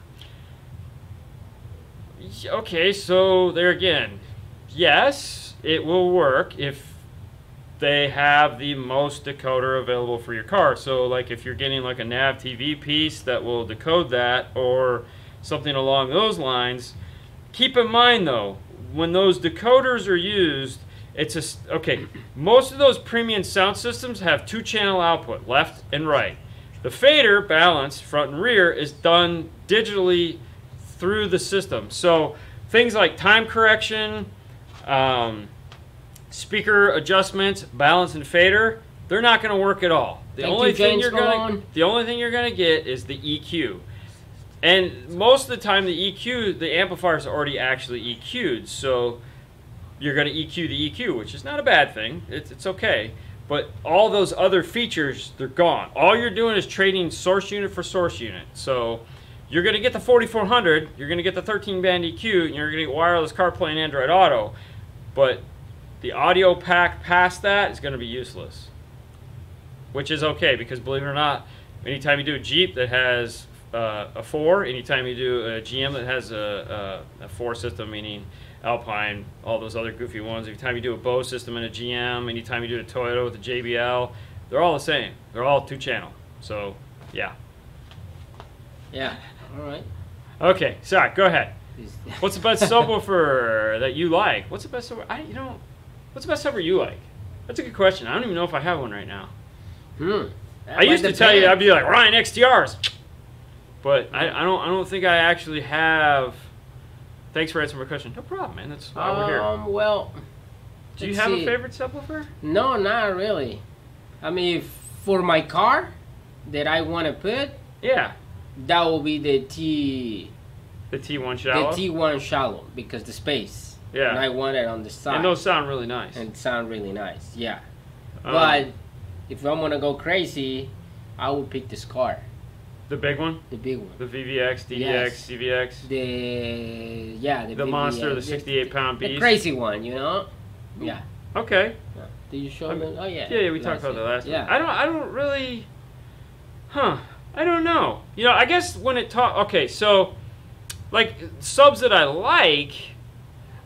Okay, so there again, yes, it will work if they have the most decoder available for your car. So like if you're getting like a nav TV piece that will decode that, or something along those lines, keep in mind though, when those decoders are used, it's a, okay, most of those premium sound systems have 2-channel output, left and right. The fader balance, front and rear, is done digitally through the system. So things like time correction, speaker adjustments, balance and fader, they're not going to work at all. The only thing you're going to get is the EQ. And most of the time the EQ, the amplifier is already actually EQ'd, so you're going to EQ the EQ, which is not a bad thing. It's okay. But all those other features, they're gone. All you're doing is trading source unit for source unit. So you're going to get the 4400, you're going to get the 13-band EQ, and you're going to get wireless CarPlay and Android Auto. But the audio pack past that is going to be useless. Which is okay, because believe it or not, anytime you do a Jeep that has a 4, anytime you do a GM that has a 4 system, meaning Alpine, all those other goofy ones, anytime you do a Bose system in a GM, anytime you do a Toyota with a JBL, they're all the same. They're all 2-channel. So, yeah. Yeah, all right. Okay, sorry, go ahead. What's the best subwoofer that you like? What's the best subwoofer? What's the best subwoofer you like? That's a good question. I don't even know if I have one right now. I used to tell you, I'd be like, Ryan, XTRs. But I don't think I actually have. Thanks for answering my question. No problem, man. That's why we're here. Well, do you have a favorite subwoofer? No, not really. I mean, for my car that I want to put, yeah, that will be the T1 shallow. The T1 shallow, because the space. Yeah. And I want it on the side. And those sound really nice. And sound really nice. Yeah. But if I'm gonna go crazy, I would pick this car. The big one? The big one. The VVX, DDX, yes. CVX? The monster, the 68-pound beast? The crazy one, you know? Yeah. Okay. Yeah. Did you show me? Oh, yeah. Yeah, we talked about that last time. I don't really... I don't know. You know, I guess when it okay, so, like, subs that I like,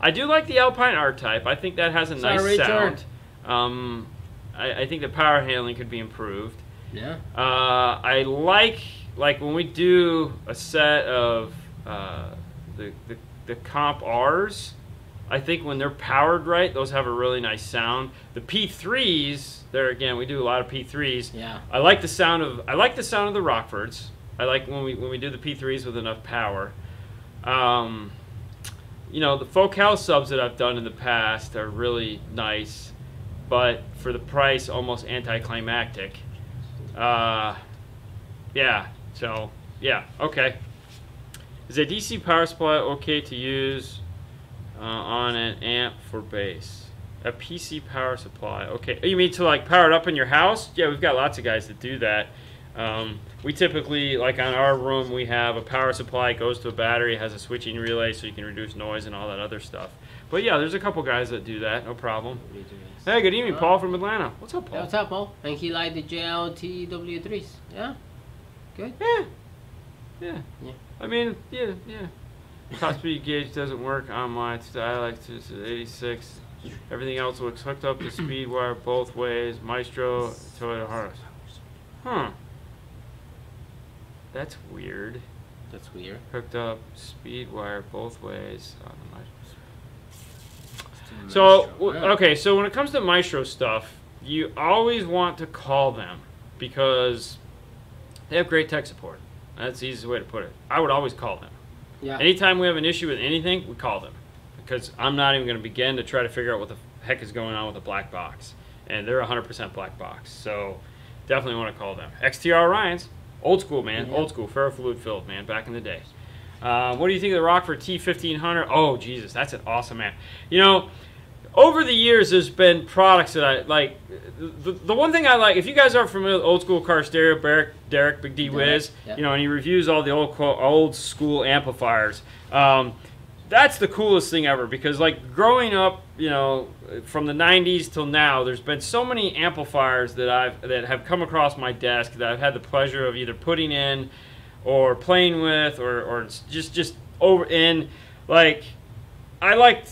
I do like the Alpine R-Type. I think that has a nice sound. I think the power handling could be improved. Yeah. I like when we do a set of the comp R's, I think when they're powered right, those have a really nice sound. The P3s, there again, we do a lot of P3s. Yeah. I like the sound of the Rockfords. I like when we do the P3s with enough power. You know, the Focal subs that I've done in the past are really nice, but for the price, almost anticlimactic. Yeah, so, yeah, okay. Is a DC power supply okay to use on an amp for bass? A PC power supply, okay. You mean to, like, power it up in your house? Yeah, we've got lots of guys that do that. We typically, like on our room, we have a power supply, it goes to a battery, has a switching relay so you can reduce noise and all that other stuff. But yeah, there's a couple guys that do that, no problem. Hey, good evening, Paul from Atlanta. What's up, Paul? Yeah, what's up, Paul? And he liked the JLT W3s. Yeah? Good? Yeah. Yeah. I mean, yeah. Top speed gauge doesn't work on my Stylex 86. Everything else looks hooked up to speed wire both ways. Maestro, Toyota harness. Huh. That's weird. That's weird. Hooked up speed wire both ways on the So, okay, so when it comes to Maestro stuff, you always want to call them because they have great tech support. That's the easiest way to put it. I would always call them. Yeah. Anytime we have an issue with anything, we call them because I'm not even going to begin to try to figure out what the heck is going on with the black box. And they're 100% black box. So definitely want to call them. XTR Orions, old school, man. Old school, ferrofluid filled, man, back in the day. What do you think of the Rockford T1500? Oh, Jesus, that's an awesome amp. You know, over the years, there's been products that I like. The one thing I like, if you guys are familiar with old school car stereo, Derek Big D Wiz, you know, and he reviews all the old school amplifiers. That's the coolest thing ever because, like, growing up, you know, from the 90s till now, there's been so many amplifiers that have come across my desk that I've had the pleasure of either putting in or playing with or just over in. Like, I like.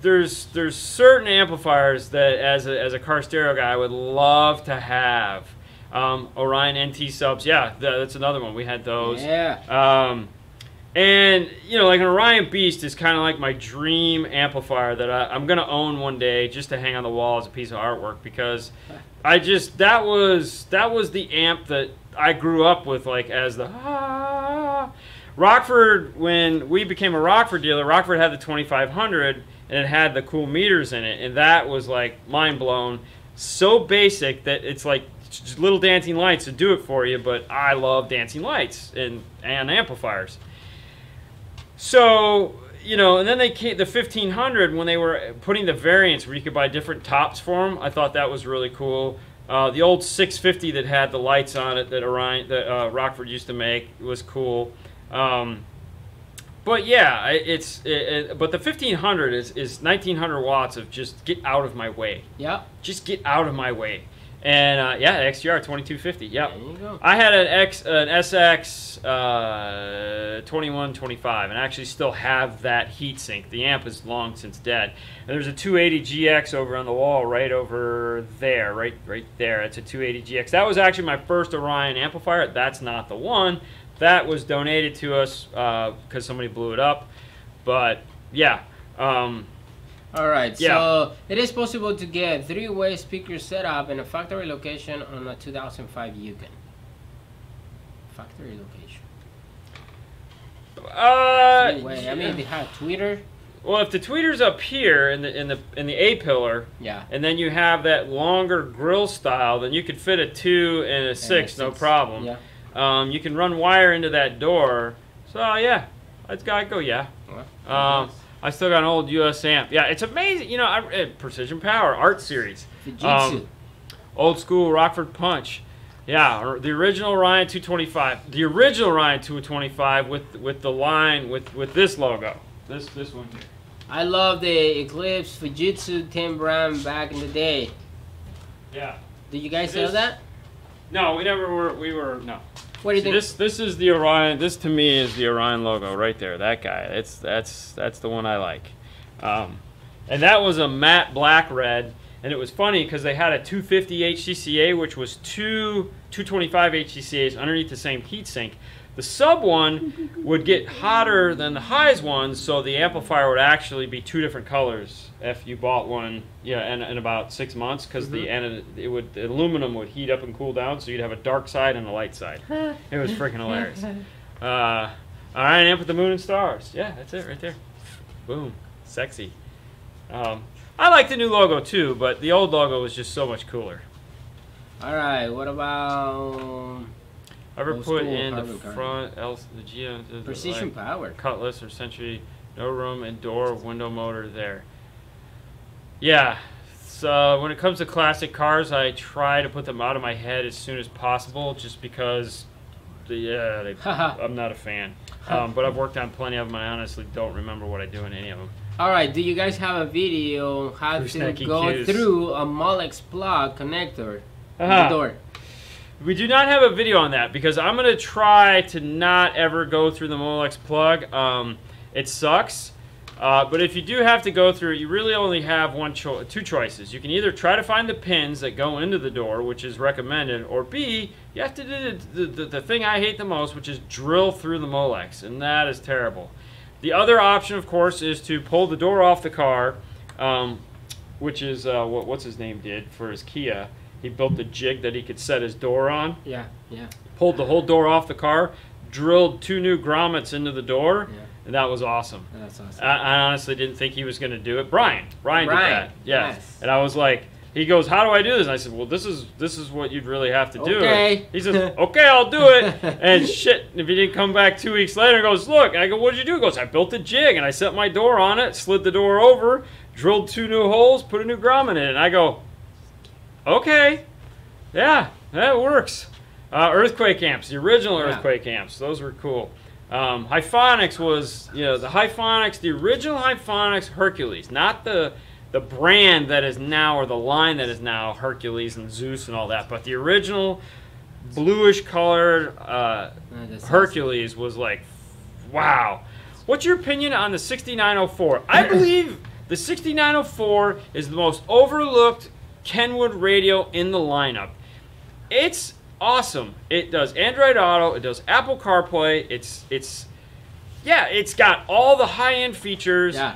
There's certain amplifiers that as a car stereo guy I would love to have. Orion NT subs, yeah, that's another one. We had those. Yeah. And you know, like an Orion Beast is kind of like my dream amplifier that I'm gonna own one day just to hang on the wall as a piece of artwork because that was the amp that I grew up with, like as the Rockford. When we became a Rockford dealer, Rockford had the 2500 and it had the cool meters in it, and that was like mind blown. So basic that it's like just little dancing lights to do it for you, but I love dancing lights and amplifiers. So, you know, and then they came, the 1500, when they were putting the variants where you could buy different tops for them, I thought that was really cool. The old 650 that had the lights on it that Rockford used to make was cool. But yeah, but the 1500 is 1900 watts of just get out of my way. Yeah. Just get out of my way. And yeah, XTR 2250. Yep. There you go. I had an SX 2125, and I actually still have that heatsink. The amp is long since dead. And there's a 280GX over on the wall, right over there, right there. It's a 280GX. That was actually my first Orion amplifier. That's not the one. That was donated to us because somebody blew it up. But yeah. Alright, so it is possible to get 3-way speaker setup in a factory location on a 2005 Yukon. Factory location. 3-way. I mean, they have tweeter. Well, if the tweeter's up here in the A pillar, yeah, and then you have that longer grill style, then you could fit a 2 and a 6, no problem. Yeah. You can run wire into that door. So yeah, I'd go yeah. I still got an old US amp. Yeah, it's amazing. You know, Precision Power Art Series. Fujitsu. Old school Rockford Punch. Yeah, the original Orion 225. The original Orion 225 with the line with this logo. This one here. I love the Eclipse Fujitsu 10 brand back in the day. Yeah. Did you guys sell that? No, we never were. We were no. What do you think? This is the Orion. This to me is the Orion logo right there. That guy. That's the one I like. And that was a matte black red. And it was funny because they had a 250 HCCA, which was two 225 HCCAs underneath the same heatsink. The sub one would get hotter than the highs one, so the amplifier would actually be 2 different colors if you bought one, in about 6 months, because the aluminum would heat up and cool down, so you'd have a dark side and a light side. It was freaking hilarious. All right, amp with the moon and stars. Yeah, that's it right there. Boom, sexy. I like the new logo too, but the old logo was just so much cooler. All right, what about? Ever put in the front, the Precision Power Cutlass or Century? No room and door window motor there. Yeah. So when it comes to classic cars, I try to put them out of my head as soon as possible, just because I'm not a fan. But I've worked on plenty of them. And I honestly don't remember what I do in any of them. All right. Do you guys have a video on how to go through a Molex plug connector in the door? We do not have a video on that because I'm going to try to not ever go through the Molex plug. It sucks. But if you do have to go through it, you really only have two choices. You can either try to find the pins that go into the door, which is recommended, or B, you have to do the thing I hate the most, which is drill through the Molex, and that is terrible. The other option, of course, is to pull the door off the car, which is what's his name did for his Kia. He built a jig that he could set his door on. Yeah, yeah. Pulled the whole door off the car, drilled 2 new grommets into the door, and that was awesome. That's awesome. I honestly didn't think he was going to do it. Brian did that. Yeah. Yes. And I was like, he goes, how do I do this? And I said, well, this is what you'd really have to do. Okay. He says, okay, I'll do it. And shit, if he didn't come back 2 weeks later and goes, look, I go, what'd you do? He goes, I built a jig and I set my door on it, slid the door over, drilled 2 new holes, put a new grommet in it. And I go, okay, yeah, that works. Earthquake amps, the original Earthquake amps, those were cool. Hyphonics was, the Hyphonics, the original Hyphonics Hercules, not the brand that is now, or the line that is now Hercules and Zeus and all that, but the original bluish colored Hercules was like, wow. What's your opinion on the 6904? I believe the 6904 is the most overlooked Kenwood radio in the lineup. It's awesome. It does Android Auto. It does Apple CarPlay. It's got all the high-end features. Yeah.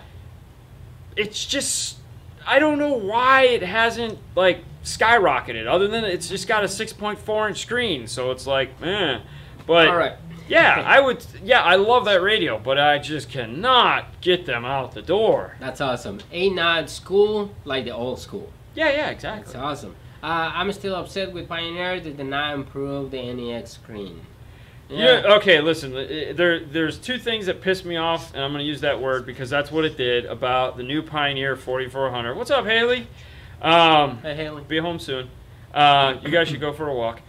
It's just, I don't know why it hasn't like skyrocketed. Other than it's just got a 6.4-inch screen, so it's like, eh. But all right. Yeah, I love that radio, but I just cannot get them out the door. That's awesome. A-Nod school, like the old school. Yeah, exactly. That's awesome. I'm still upset with Pioneer that did not improve the NEX screen. Yeah. Okay, listen. There's 2 things that piss me off, and I'm going to use that word because that's what it did about the new Pioneer 4400. What's up, Haley? Hey, Haley. Be home soon. You guys should go for a walk,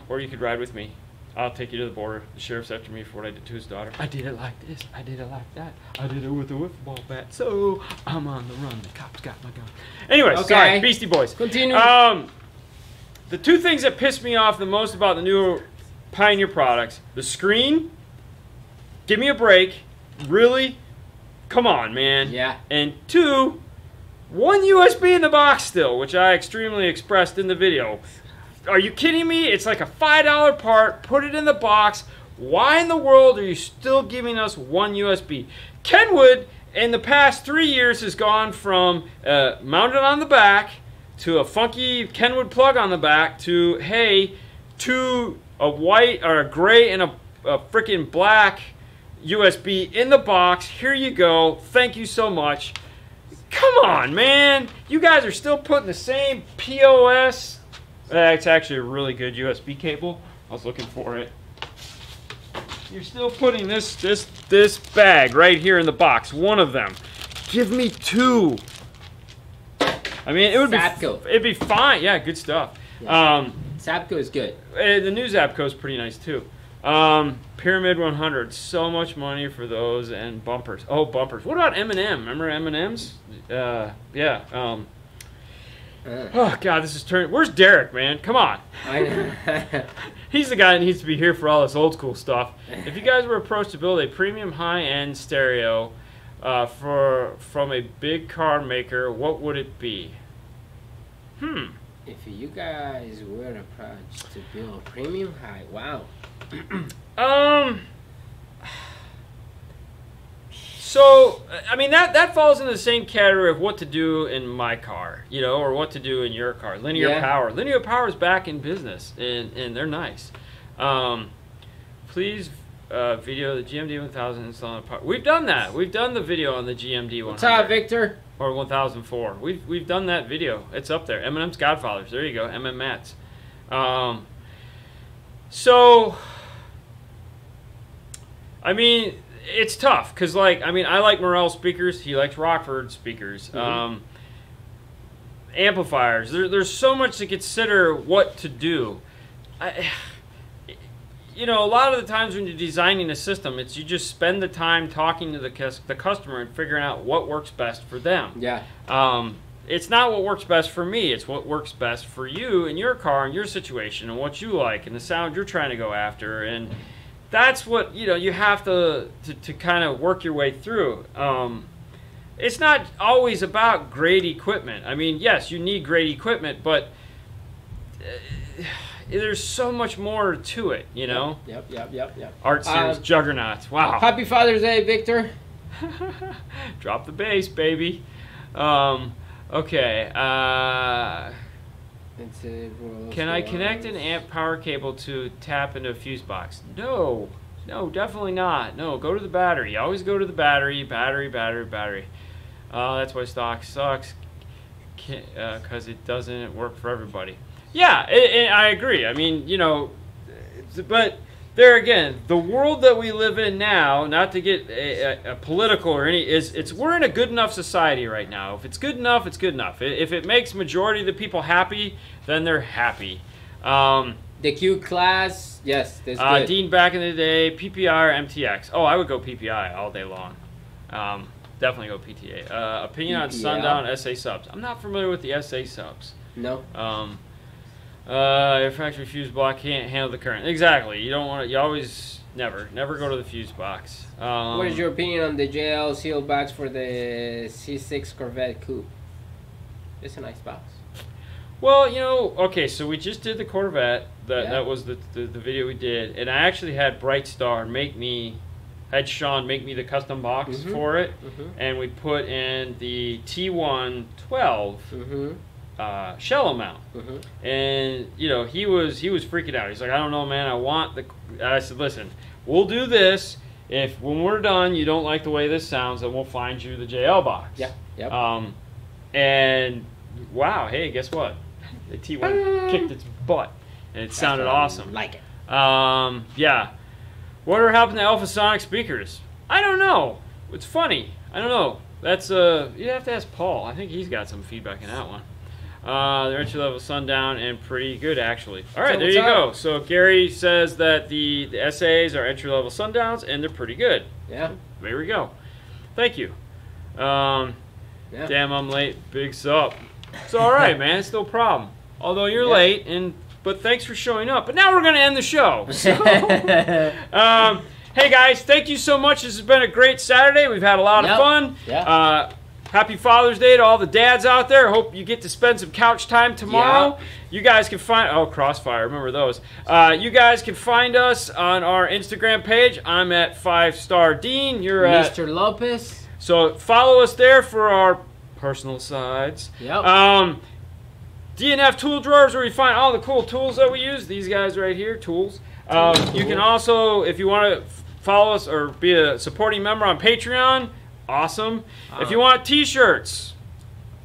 or you could ride with me. I'll take you to the border. The sheriff's after me for what I did to his daughter. I did it like this. I did it like that. I did it with a wiffle ball bat. So I'm on the run. The cops got my gun. Anyway, sorry, Beastie Boys. Continue. The 2 things that piss me off the most about the new Pioneer products: the screen. Give me a break. Really? Come on, man. Yeah. And 2, 1 USB in the box still, which I extremely expressed in the video. Are you kidding me? It's like a $5 part. Put it in the box. Why in the world are you still giving us 1 USB? Kenwood, in the past 3 years, has gone from mounted on the back to a funky Kenwood plug on the back to, hey, to a white or a gray and a freaking black USB in the box. Here you go. Thank you so much. Come on, man. You guys are still putting the same POS. It's actually a really good USB cable. I was looking for it. You're still putting this bag right here in the box. 1 of them. Give me 2. I mean, it'd be fine. Yeah, good stuff. Yeah. Zapco is good. The new Zapco is pretty nice too. Pyramid 100. So much money for those and bumpers. Oh, bumpers. What about M&M? Remember M&Ms? Yeah. Oh God, this is turning. Where's Derek, man? Come on. I know. He's the guy that needs to be here for all this old school stuff. If you guys were approached to build a premium high-end stereo from a big car maker, what would it be? If you guys were approached to build premium high, wow. So, I mean, that falls in the same category of what to do in my car, or what to do in your car. Linear Power. Linear Power is back in business, and they're nice. Please video the GMD 1000 installing a power. We've done that. We've done the video on the GMD 100. What's up, Victor? Or 1004. We've done that video. It's up there. M&M's Godfathers. There you go. M&M Mats. So, I mean, it's tough because, I like Morel speakers. He likes Rockford speakers. Amplifiers. There's so much to consider what to do. A lot of the times when you're designing a system, you just spend the time talking to the customer and figuring out what works best for them. Yeah. It's not what works best for me. It's what works best for you in your car and your situation and what you like and the sound you're trying to go after. And that's what, you have to kind of work your way through. It's not always about great equipment. I mean, yes, you need great equipment, but there's so much more to it, Yep. Art Series Juggernauts. Wow. Happy Father's Day, Victor. Drop the bass, baby. Okay. Can I connect an amp power cable to tap into a fuse box? No. No, definitely not. No, go to the battery. Always go to the battery. Battery. That's why stock sucks. Because it doesn't work for everybody. Yeah, I agree. I mean, you know, but there again, the world that we live in now, not to get a political or any, we're in a good enough society right now. If it's good enough, it's good enough. If it makes majority of the people happy, then they're happy. The Q class, yes, that's good. Dean back in the day, PPI or MTX? Oh, I would go PPI all day long. Definitely go PTA. Opinion on Sundown SA subs. I'm not familiar with the SA subs. No. Your factory fuse block can't handle the current. Exactly. You don't want to. You always never go to the fuse box. What is your opinion on the JL seal box for the C6 Corvette Coupe? It's a nice box. Well, you know, okay, so we just did the Corvette. That was the video we did, and I actually had Bright Star had Sean make me the custom box for it, and we put in the T112 shell mount, and you know he was freaking out. He's like, I don't know, man. I want the. I said, listen, we'll do this. If when we're done you don't like the way this sounds, then we'll find you the JL box. Yeah. Yep. And wow, hey, guess what? The T1 kicked its butt, and it sounded awesome. Like it. Yeah. What are happening to Alpha Sonic speakers? I don't know. It's funny. I don't know. That's you have to ask Paul. I think he's got some feedback in that one. They're entry level Sundown and pretty good actually. All right, there you go. So Gary says that the SAs are entry level Sundowns and they're pretty good. Yeah. So there we go. Thank you. Damn, I'm late. Big sup. It's all right, man. It's no problem. Although you're late, but thanks for showing up. But now we're gonna end the show. So, hey guys, thank you so much. This has been a great Saturday. We've had a lot of fun. Yeah. Happy Father's Day to all the dads out there. Hope you get to spend some couch time tomorrow. Yeah. You guys can find Crossfire, remember those. You guys can find us on our Instagram page. I'm at 5-Star Dean. You're at Mr. Lopez. So follow us there for our personal sides. Yep. DNF tool drawers where you find all the cool tools that we use. These guys right here, tools. You can also, if you want to follow us or be a supporting member on Patreon, awesome. If you want t-shirts,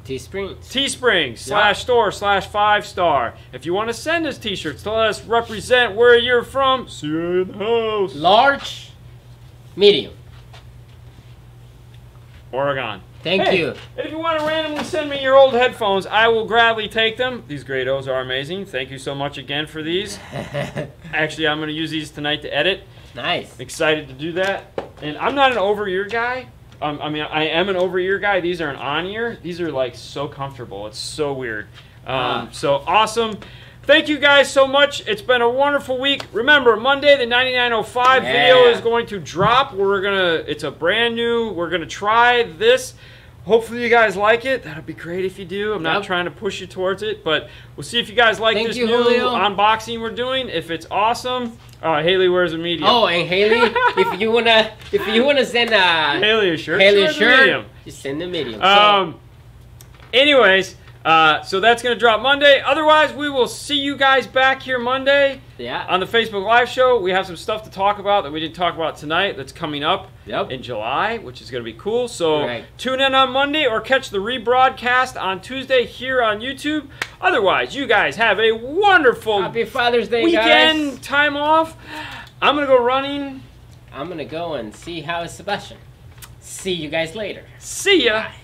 Teespring /store/5-star. If you want to send us t-shirts to let us represent where you're from, see you in the house. Large, medium. Oregon. Thank you. If you want to randomly send me your old headphones, I will gladly take them. These Grados are amazing. Thank you so much again for these. Actually, I'm going to use these tonight to edit. Nice. Excited to do that. And I'm not an over-ear guy. I mean, I am an over-ear guy. These are an on-ear. These are like so comfortable. It's so weird. So awesome. Thank you guys so much. It's been a wonderful week. Remember, Monday the 9905 video is going to drop. It's a brand new. We're gonna try this. Hopefully you guys like it. That'll be great if you do. I'm not trying to push you towards it, but we'll see if you guys like this new unboxing we're doing. If it's awesome, Haley wears a medium. Oh, and Haley, if you wanna send Haley a shirt, just send a medium. Anyways, so that's gonna drop Monday. Otherwise, we will see you guys back here Monday. Yeah. On the Facebook Live show, we have some stuff to talk about that we didn't talk about tonight. That's coming up in July, which is gonna be cool. So tune in on Monday or catch the rebroadcast on Tuesday here on YouTube. Otherwise, you guys have a wonderful Happy Father's Day, weekend time off. I'm gonna go running. I'm gonna go and see how is Sebastian. See you guys later. See ya. Bye.